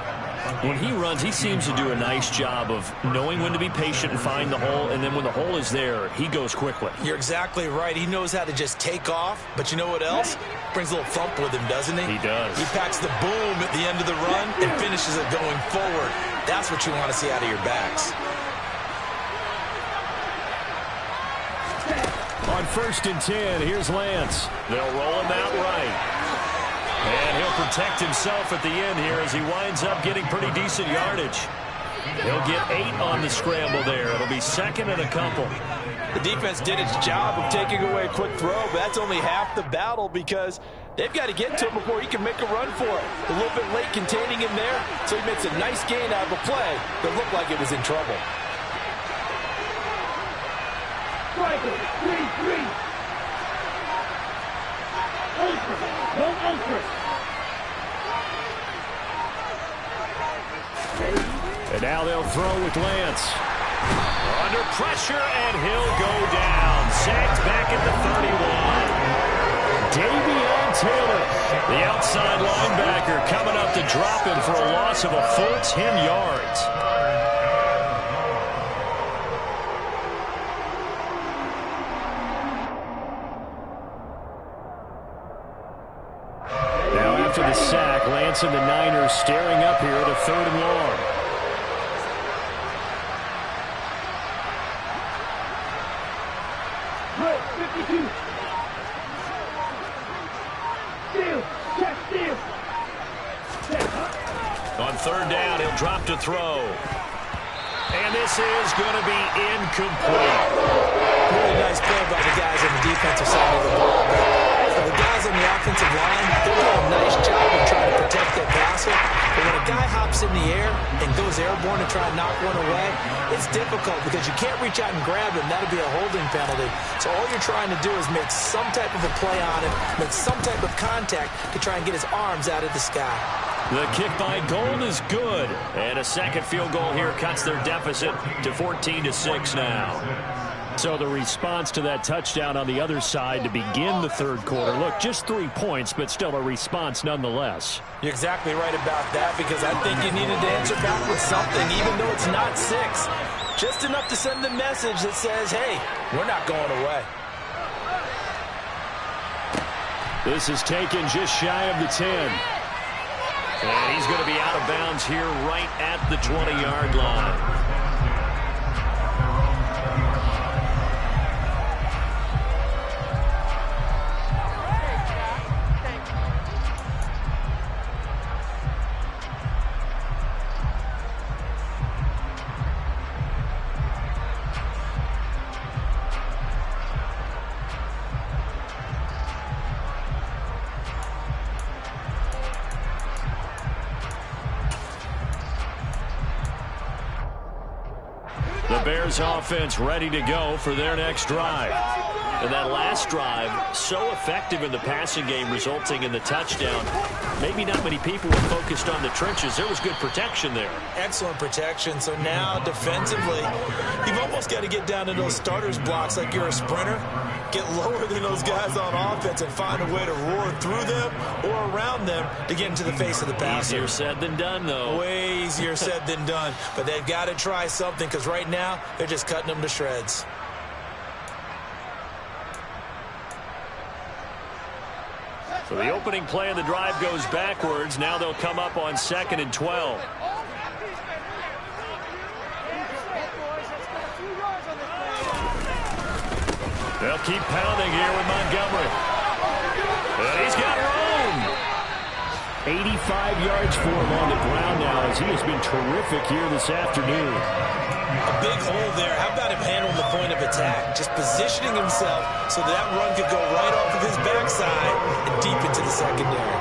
Speaker 4: When he runs, he seems to do a nice job of knowing when to be patient and find the hole, and then when the hole is there, he goes quickly.
Speaker 6: You're exactly right. He knows how to just take off, but you know what else? Brings a little thump with him, doesn't he?
Speaker 4: He does. He
Speaker 6: packs the boom at the end of the run and finishes it going forward. That's what you want to see out of your backs.
Speaker 4: On 1st and 10, here's Lance. They'll roll him out right. And he'll protect himself at the end here as he winds up getting pretty decent yardage. He'll get 8 on the scramble there. It'll be 2nd and a couple.
Speaker 6: The defense did its job of taking away a quick throw, but that's only half the battle because they've got to get to him before he can make a run for it. A little bit late containing him there, so he makes a nice gain out of a play that looked like it was in trouble.
Speaker 5: Striker, 3-3. No anchor.
Speaker 4: And now they'll throw with Lance. Under pressure, and he'll go down. Sacked back at the 31. Davion Taylor, the outside linebacker, coming up to drop him for a loss of a full 10 yards. After the sack, Lance and the Niners staring up here at a 3rd and long.
Speaker 5: Right, 52. Steal, check, steal.
Speaker 4: On 3rd down, he'll drop to throw. And this is going to be incomplete.
Speaker 6: Really nice play by the guys on the defensive side of the ball. But the guys on the offensive line, they're doing a nice job of trying to protect their passer. But when a guy hops in the air and goes airborne and try to knock one away, it's difficult because you can't reach out and grab him. That'll be a holding penalty. So all you're trying to do is make some type of a play on him, make some type of contact to try and get his arms out of the sky.
Speaker 4: The kick by Gold is good. And a second field goal here cuts their deficit to 14-6 now. So the response to that touchdown on the other side to begin the third quarter. Look, just 3 points, but still a response nonetheless.
Speaker 6: You're exactly right about that, because I think you needed to answer back with something, even though it's not 6. Just enough to send the message that says, hey, we're not going away.
Speaker 4: This is taken just shy of the 10. And he's going to be out of bounds here right at the 20-yard line. The Bears offense ready to go for their next drive. And that last drive, so effective in the passing game, resulting in the touchdown. Maybe not many people were focused on the trenches. There was good protection there.
Speaker 6: Excellent protection. So now, defensively, you've almost got to get down to those starters blocks like you're a sprinter. Get lower than those guys on offense and find a way to roar through them or around them to get into the face of the passer.
Speaker 4: Easier said than done, though.
Speaker 6: Way easier said than done. But they've got to try something, because right now, they're just cutting them to shreds.
Speaker 4: So the opening play of the drive goes backwards. Now they'll come up on 2nd and 12. They'll keep pounding here with Montgomery. And he's got room. 85 yards for him on the ground now, as he has been terrific here this afternoon.
Speaker 6: A big hole there. How about him handling the point of attack? Just positioning himself so that run could go right off of his backside and deep into the secondary.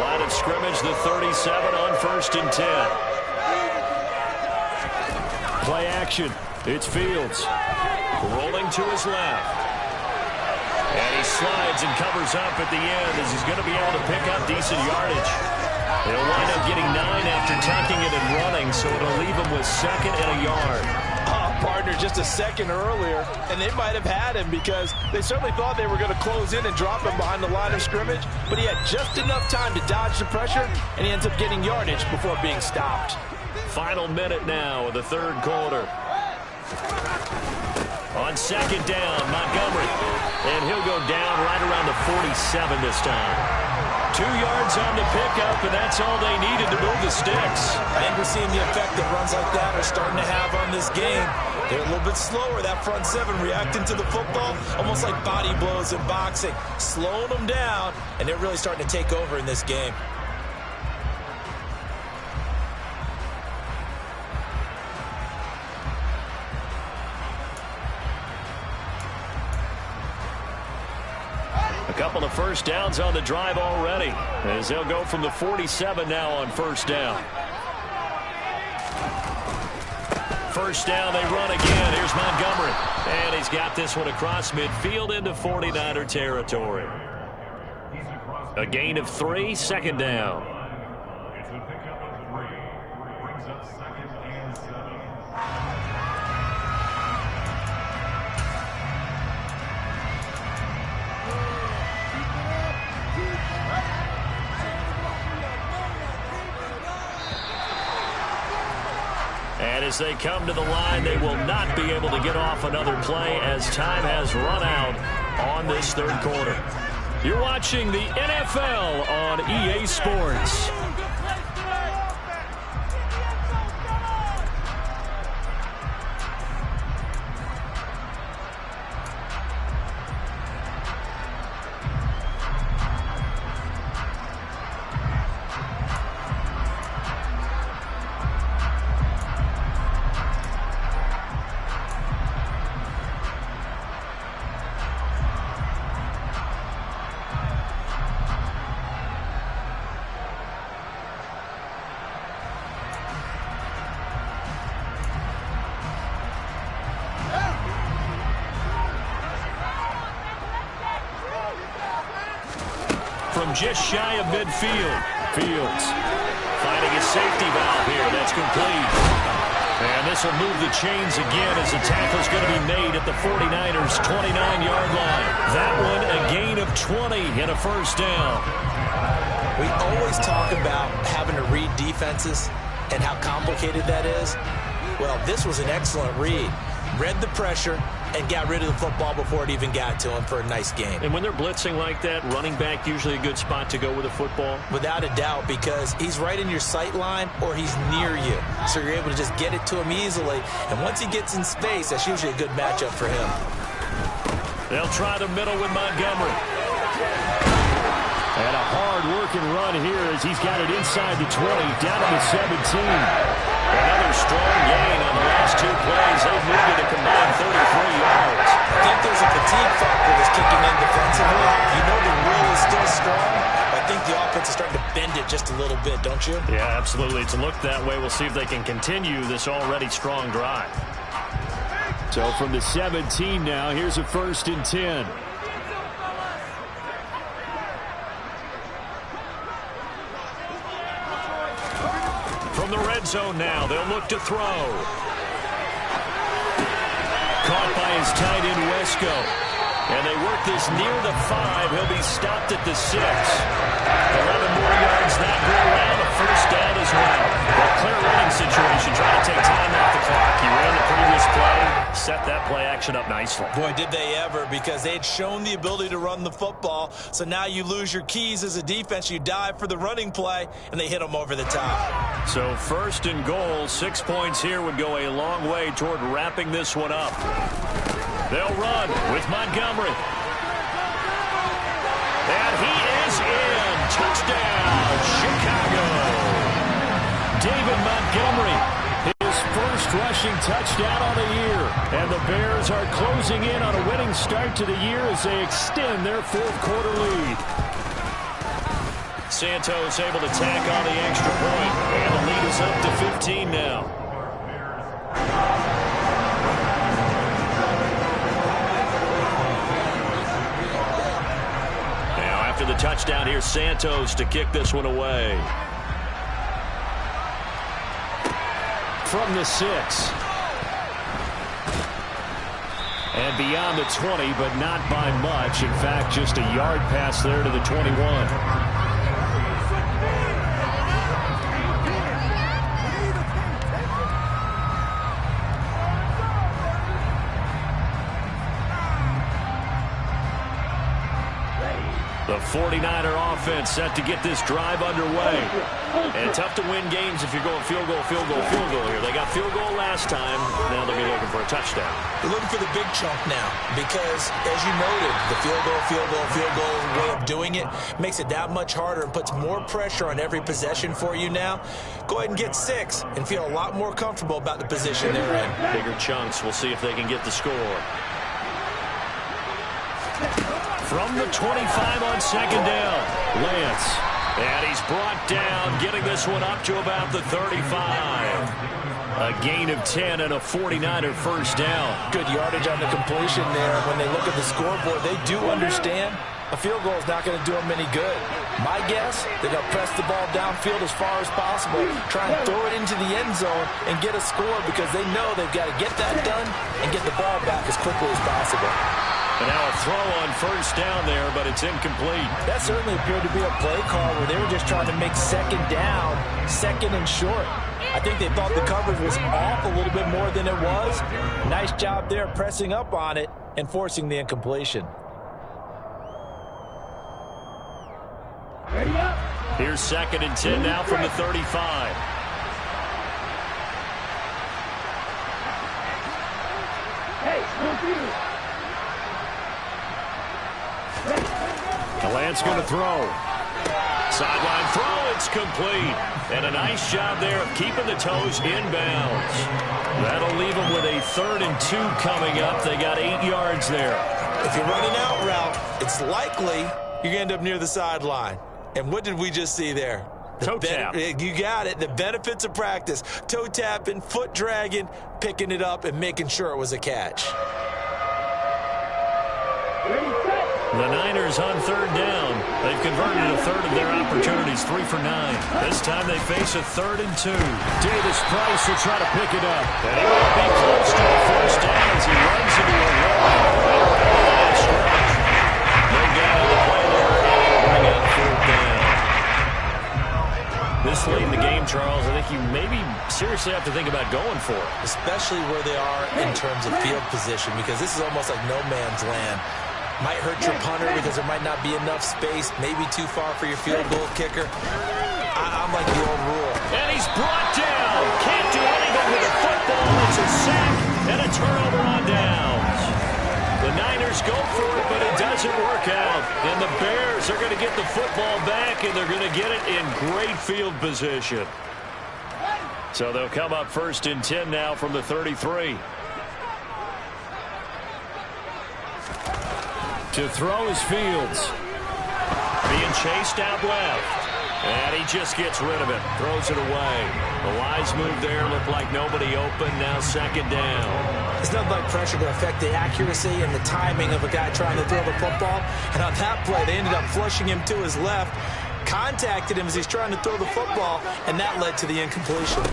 Speaker 4: Line of scrimmage, the 37 on 1st and 10. Play action. It's Fields. Rolling to his left. And he slides and covers up at the end, as he's going to be able to pick up decent yardage. They'll wind up getting 9 after tucking it and running, so it'll leave him with 2nd and a yard.
Speaker 6: Partner just a second earlier, and they might have had him, because they certainly thought they were going to close in and drop him behind the line of scrimmage, but he had just enough time to dodge the pressure, and he ends up getting yardage before being stopped.
Speaker 4: Final minute now of the third quarter. On 2nd down, Montgomery. And he'll go down right around the 47 this time. 2 yards on the pickup, and that's all they needed to move the sticks.
Speaker 6: I think we're seeing the effect that runs like that are starting to have on this game. They're a little bit slower, that front 7, reacting to the football, almost like body blows in boxing, slowing them down, and they're really starting to take over in this game.
Speaker 4: A couple of first downs on the drive already, as they'll go from the 47 now on 1st down. First down, they run again. Here's Montgomery. And he's got this one across midfield into 49er territory. A gain of 3, 2nd down.
Speaker 7: It's a pickup of 3. Brings up 2nd and 7.
Speaker 4: And as they come to the line, they will not be able to get off another play, as time has run out on this third quarter. You're watching the NFL on EA Sports. From just shy of midfield, Fields Finding a safety valve here. That's complete. And this will move the chains again as the tackle's going to be made at the 49ers' 29-yard line. That one a gain of 20 and a first down.
Speaker 6: We always talk about having to read defenses and how complicated that is. Well, this was an excellent read. Read the pressure and got rid of the football before it even got to him for a nice game.
Speaker 4: And when they're blitzing like that, running back usually a good spot to go with the football?
Speaker 6: Without a doubt, because he's right in your sight line or he's near you. So you're able to just get it to him easily. And once he gets in space, that's usually a good matchup for him.
Speaker 4: They'll try the middle with Montgomery. And a hard-working run here as he's got it inside the 20, down to the 17. Another strong gain on the last two plays. They've moved it a combined 33 yards.
Speaker 6: I think there's a fatigue factor that's kicking in defensively. You know the will is still strong. I think the offense is starting to bend it just a little bit, don't you?
Speaker 4: Yeah, absolutely. It's looked that way. We'll see if they can continue this already strong drive. So from the 17 now, here's a 1st and 10. From the red zone now, they'll look to throw. Caught by his tight end, Wesco. And they work this near the 5. He'll be stopped at the 6. 11 more yards that go around. A first down as well. A clear running situation, trying to take time off the clock. He ran the previous play, set that play action up nicely.
Speaker 6: Boy, did they ever, because they had shown the ability to run the football. So now you lose your keys as a defense. You dive for the running play, and they hit them over the top.
Speaker 4: So 1st and goal, 6 points here would go a long way toward wrapping this one up. They'll run with Montgomery. And he is in. Touchdown, Chicago. David Montgomery, his first rushing touchdown on the year. And the Bears are closing in on a winning start to the year as they extend their 4th quarter lead. Santos able to tack on the extra point. And the lead is up to 15 now. After the touchdown, here's Santos to kick this one away. From the 6. And beyond the 20, but not by much. In fact, just a yard pass there to the 21. The 49er offense set to get this drive underway. And tough to win games if you're going field goal, field goal, field goal here. They got field goal last time. Now they'll be looking for a touchdown.
Speaker 6: They're looking for the big chunk now because, as you noted, the field goal way of doing it makes it that much harder and puts more pressure on every possession for you now. Go ahead and get 6 and feel a lot more comfortable about the position they're in.
Speaker 4: Bigger chunks. We'll see if they can get the score. From the 25 on 2nd down, Lance. And he's brought down, getting this one up to about the 35. A gain of 10 and a 49er first down.
Speaker 6: Good yardage on the completion there. When they look at the scoreboard, they do understand a field goal is not going to do them any good. My guess, they're going to press the ball downfield as far as possible, try and throw it into the end zone and get a score because they know they've got to get that done and get the ball back as quickly as possible.
Speaker 4: And now a throw on first down there, but it's incomplete.
Speaker 6: That certainly appeared to be a play call where they were just trying to make 2nd down, 2nd and short. I think they thought the coverage was off a little bit more than it was. Nice job there pressing up on it and forcing the incompletion.
Speaker 4: Here's 2nd and 10 now from the 35.
Speaker 5: Hey, no.
Speaker 4: Lance going to throw. Sideline throw, it's complete. And a nice job there of keeping the toes inbounds. That'll leave them with a 3rd and 2 coming up. They got 8 yards there.
Speaker 6: If you're running out route, it's likely you're going to end up near the sideline. And what did we just see there?
Speaker 4: Toe tap.
Speaker 6: You got it. The benefits of practice. Toe tapping, foot dragging, picking it up, and making sure it was a catch.
Speaker 4: The Niners on third down. They've converted a third of their opportunities, 3 for 9. This time they face a 3rd and 2. Davis Price will try to pick it up. And he won't be close to a first down as he runs into a wall right on the line of scrimmage. Bring down the play there and bring out 4th down. This late in the game, Charles, I think you maybe seriously have to think about going for it.
Speaker 6: Especially where they are in terms of field position, because this is almost like no man's land. Might hurt your punter because there might not be enough space, maybe too far for your field goal kicker. I'm like the old rule.
Speaker 4: And he's brought down. Can't do anything with the football. It's a sack and a turnover on downs. The Niners go for it, but it doesn't work out. And the Bears are going to get the football back, and they're going to get it in great field position. So they'll come up 1st and 10 now from the 33. To throw is Fields. Being chased out left. And he just gets rid of it. Throws it away. The wise move there. Looked like nobody open. Now 2nd down.
Speaker 6: It's nothing like pressure to affect the accuracy and the timing of a guy trying to throw the football. And on that play, they ended up flushing him to his left. Contacted him as he's trying to throw the football. And that led to the incompletion.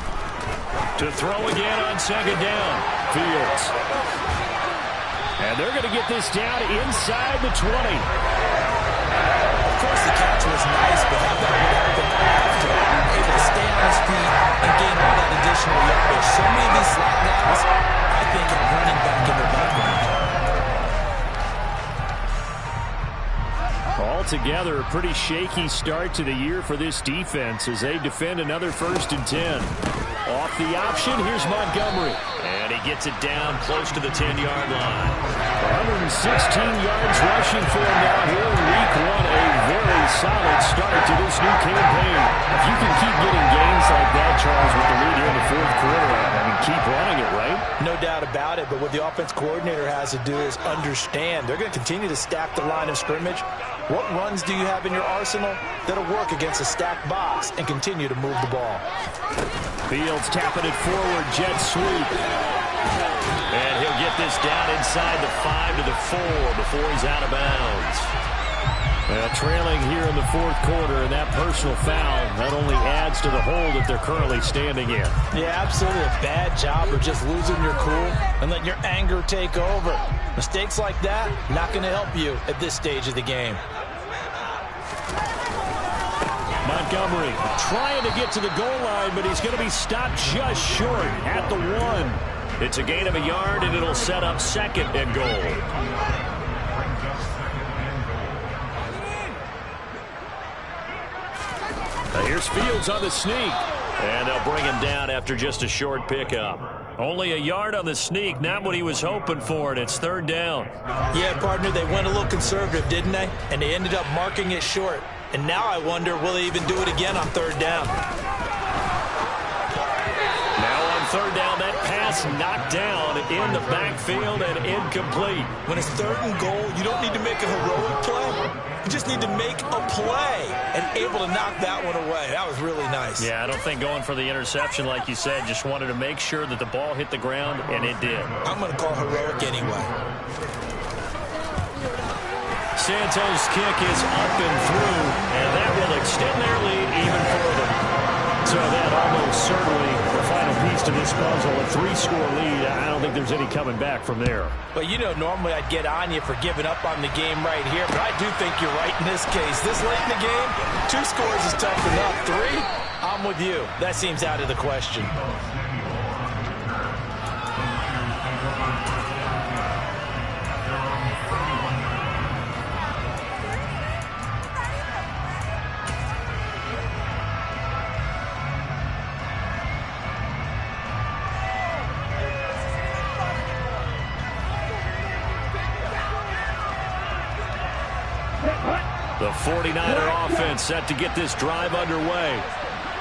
Speaker 4: To throw again on 2nd down. Fields. And they're going to get this down inside the 20.
Speaker 6: Of course, the catch was nice, but how that would happen after able to stay on his feet and gain all that additional yardage. So many of these slot downs, I think, are running back in their background.
Speaker 4: Altogether, a pretty shaky start to the year for this defense as they defend another 1st and 10. Off the option, here's Montgomery. And he gets it down close to the 10-yard line. 116 yards rushing for him now here in Week 1. A very solid start to this new campaign. If you can keep getting gains like that, Charles, with the lead here in the 4th quarter, I mean, keep running it, right?
Speaker 6: No doubt about it, but what the offense coordinator has to do is understand. They're going to continue to stack the line of scrimmage. What runs do you have in your arsenal that'll work against a stacked box and continue to move the ball?
Speaker 4: Fields tapping it forward, jet sweep. And he'll get this down inside the 5 to the 4 before he's out of bounds. Well, trailing here in the 4th quarter, and that personal foul not only adds to the hole that they're currently standing in.
Speaker 6: Yeah, absolutely a bad job of just losing your cool and letting your anger take over. Mistakes like that, not going to help you at this stage of the game.
Speaker 4: Montgomery trying to get to the goal line, but he's going to be stopped just short at the 1. It's a gain of a yard, and it'll set up 2nd and goal. Here's Fields on the sneak. And they'll bring him down after just a short pickup. Only a yard on the sneak, not what he was hoping for, and it's 3rd down.
Speaker 6: Yeah, partner, they went a little conservative, didn't they? And they ended up marking it short. And now I wonder, will they even do it again on 3rd down?
Speaker 4: Now on 3rd down, that pass knocked down in the backfield and incomplete.
Speaker 6: When it's 3rd and goal, you don't need to make a heroic play. You just need to make a play and able to knock that one away. That was really nice.
Speaker 4: Yeah, I don't think going for the interception, like you said, just wanted to make sure that the ball hit the ground, and it did.
Speaker 6: I'm going to call heroic anyway.
Speaker 4: Santos' kick is up and through, and that will extend their lead even further. So that almost certainly the final piece to this puzzle, a 3-score lead. I don't think there's any coming back from there.
Speaker 6: Well, you know, normally I'd get on you for giving up on the game right here, but I do think you're right in this case. This late in the game, 2 scores is tough enough. 3, I'm with you. That seems out of the question.
Speaker 4: The 49er offense set to get this drive underway.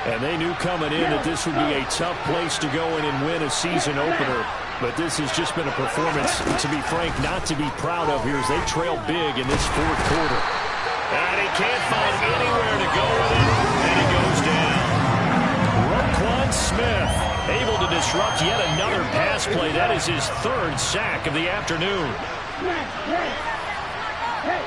Speaker 4: And they knew coming in that this would be a tough place to go in and win a season opener. But this has just been a performance, to be frank, not to be proud of here as they trail big in this 4th quarter. And he can't find anywhere to go with it, and he goes down. WK1 Smith able to disrupt yet another pass play. That is his 3rd sack of the afternoon.
Speaker 5: Hey,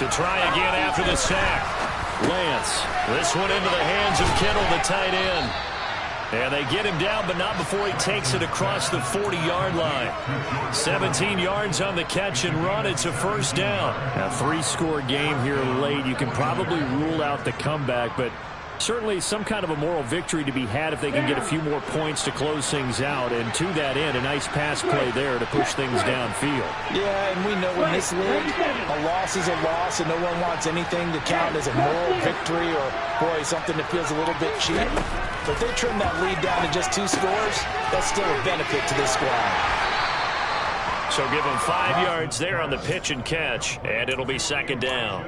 Speaker 4: To try again after the sack. Lance. This one into the hands of Kittle, the tight end. And they get him down, but not before he takes it across the 40-yard line. 17 yards on the catch and run. It's a first down. A 3-score game here late. You can probably rule out the comeback, but certainly some kind of a moral victory to be had if they can get a few more points to close things out. And to that end, a nice pass play there to push things downfield.
Speaker 6: Yeah, and we know in this league, a loss is a loss, and no one wants anything to count as a moral victory or, boy, something that feels a little bit cheap. But if they trim that lead down to just 2 scores, that's still a benefit to this squad.
Speaker 4: So give them 5 yards there on the pitch and catch, and it'll be second down.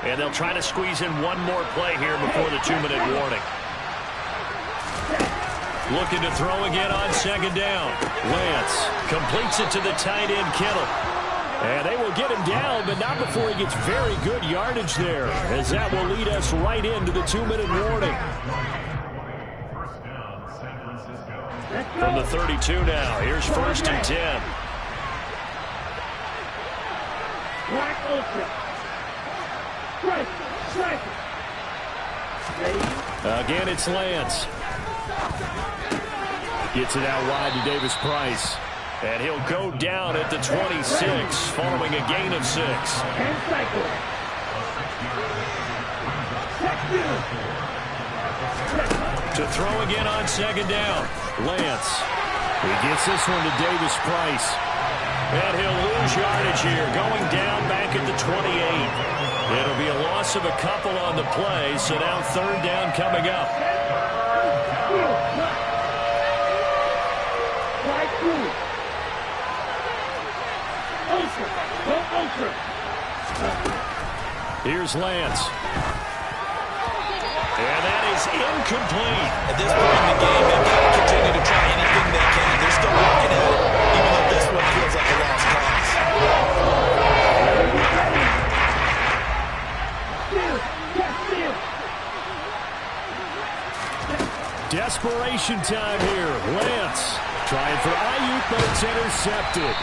Speaker 4: And they'll try to squeeze in one more play here before the 2-minute warning. Looking to throw again on second down. Lance completes it to the tight end, Kittle. And they will get him down, but not before he gets very good yardage there, as that will lead us right into the 2-minute warning. From the 32 now, here's 1st and 10. Again, it's Lance. Gets it out wide to Davis Price. And he'll go down at the 26, following a gain of 6. To throw again on second down. Lance. He gets this one to Davis Price. And he'll lose yardage here, going down back at the 28. It'll be a loss of a couple on the play, so now 3rd down coming up. Here's Lance. And that is incomplete.
Speaker 6: At this point in the game, they've got to continue to try anything they can. They're still working at it, even though this one feels like a lost cause.
Speaker 4: Desperation time here. Lance trying for Ayuk, but it's intercepted.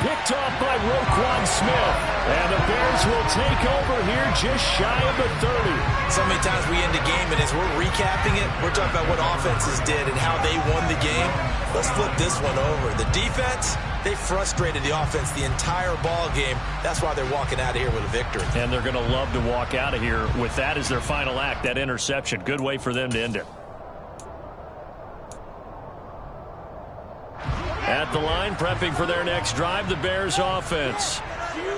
Speaker 4: Picked off by Roquan Smith. And the Bears will take over here just shy of the 30.
Speaker 6: So many times we end the game, and as we're recapping it, we're talking about what offenses did and how they won the game. Let's flip this one over. The defense, they frustrated the offense the entire ball game. That's why they're walking out of here with a victory.
Speaker 4: And they're going to love to walk out of here with that as their final act, that interception. Good way for them to end it. At the line, prepping for their next drive, the Bears offense.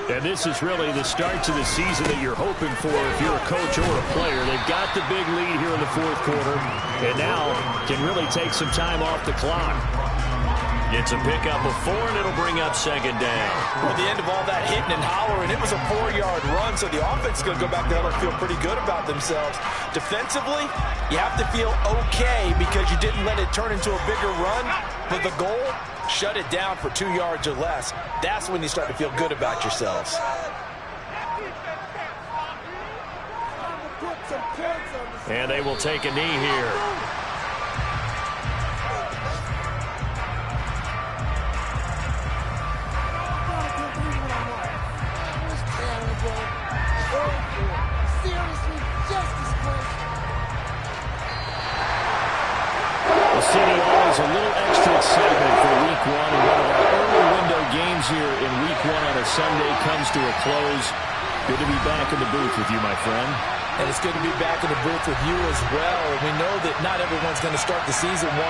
Speaker 4: And this is really the start to the season that you're hoping for if you're a coach or a player. They've got the big lead here in the 4th quarter, and now can really take some time off the clock. Gets a pickup of 4, and it'll bring up second down.
Speaker 6: Well, at the end of all that hitting and hollering, it was a 4-yard run, so the offense is going to go back there and feel pretty good about themselves. Defensively, you have to feel okay because you didn't let it turn into a bigger run, but the goal, shut it down for 2 yards or less. That's when you start to feel good about yourselves.
Speaker 4: And they will take a knee here. The city always a little extra excitement for Week 1, and one of our early window games here in Week 1 on a Sunday comes to a close. Good to be back in the booth with you, my friend.
Speaker 6: And it's good to be back in the booth with you as well. And we know that not everyone's going to start the season 1-0,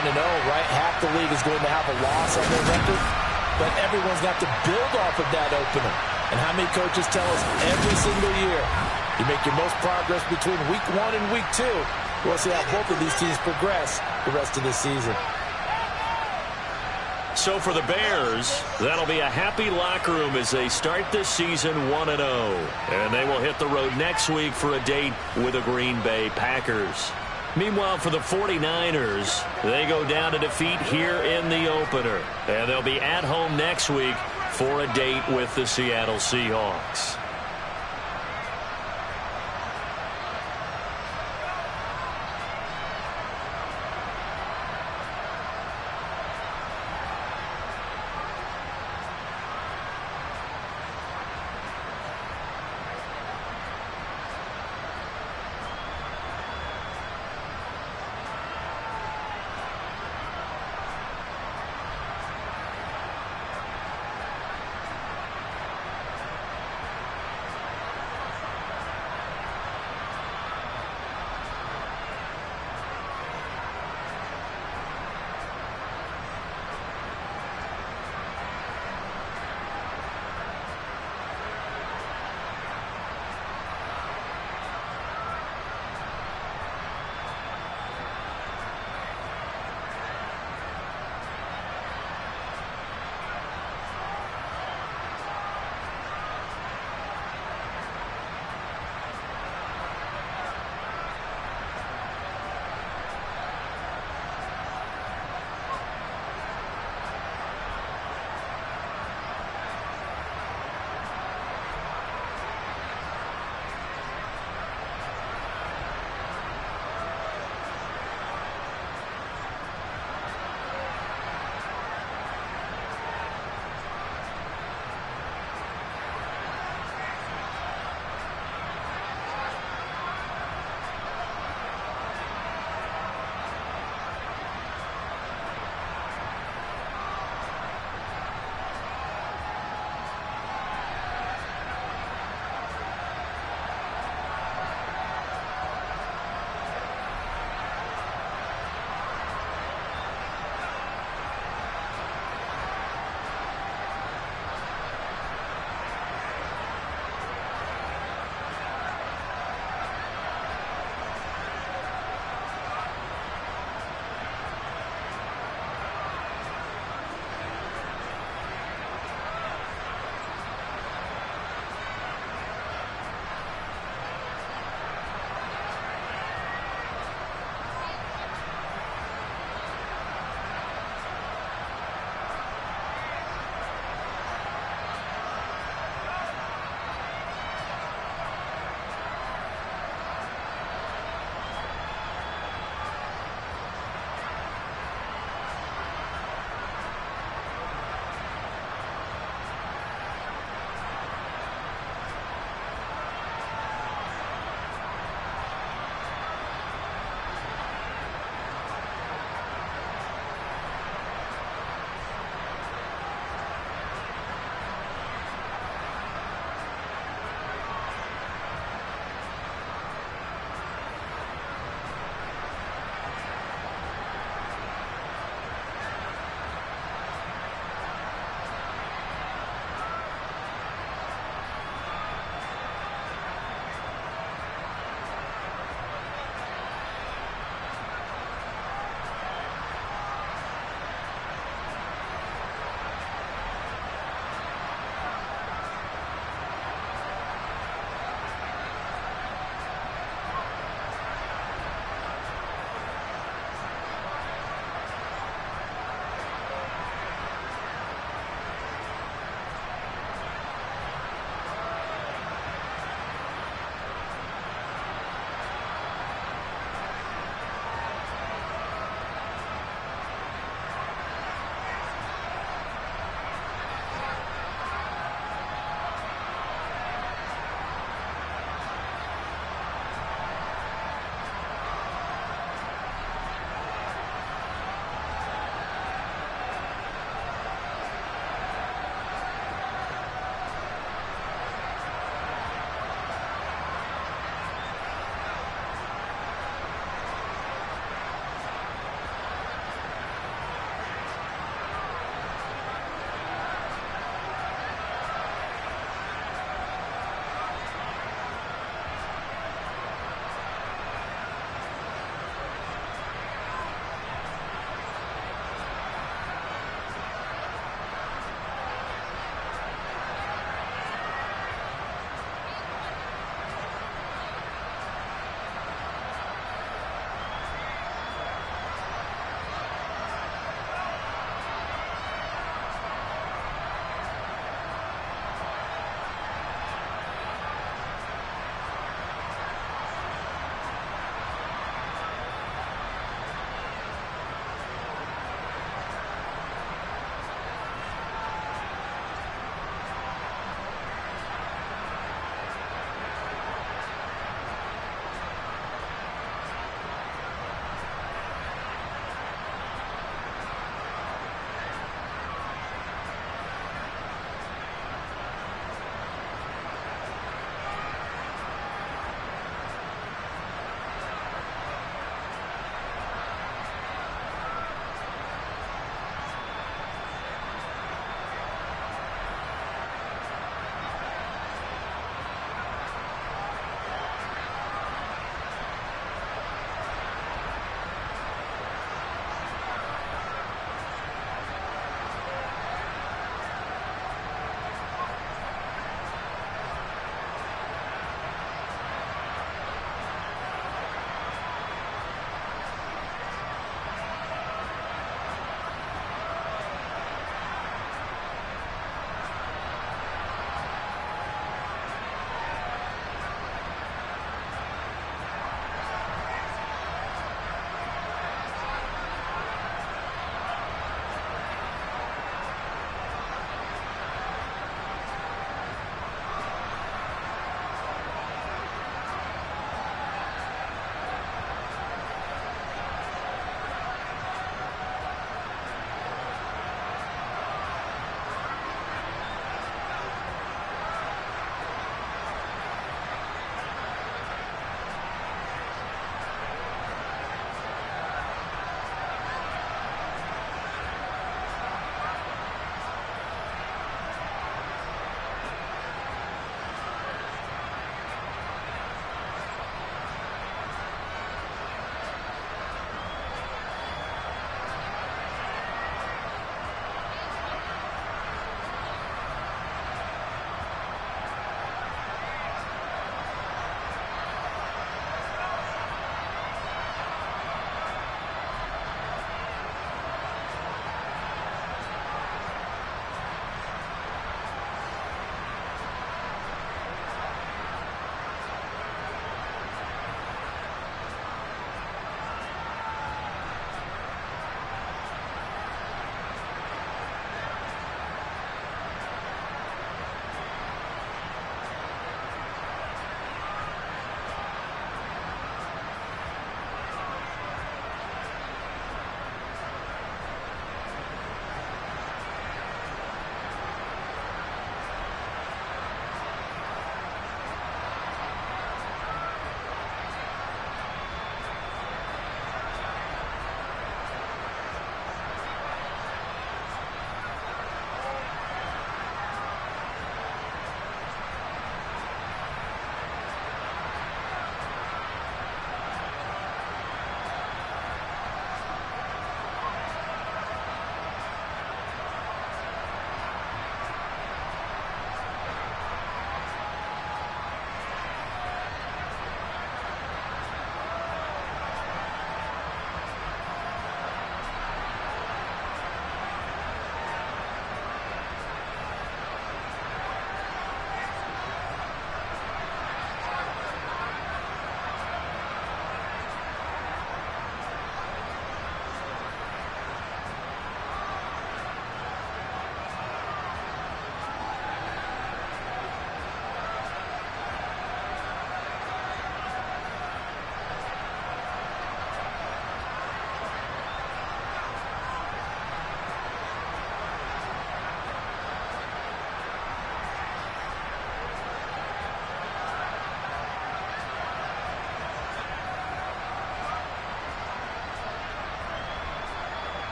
Speaker 6: right? Half the league is going to have a loss on their record, but everyone's got to build off of that opener. And how many coaches tell us every single year, you make your most progress between Week 1 and Week 2. We'll see how both of these teams progress the rest of this season.
Speaker 4: So for the Bears, that'll be a happy locker room as they start this season 1-0. And they will hit the road next week for a date with the Green Bay Packers. Meanwhile, for the 49ers, they go down to defeat here in the opener. And they'll be at home next week for a date with the Seattle Seahawks.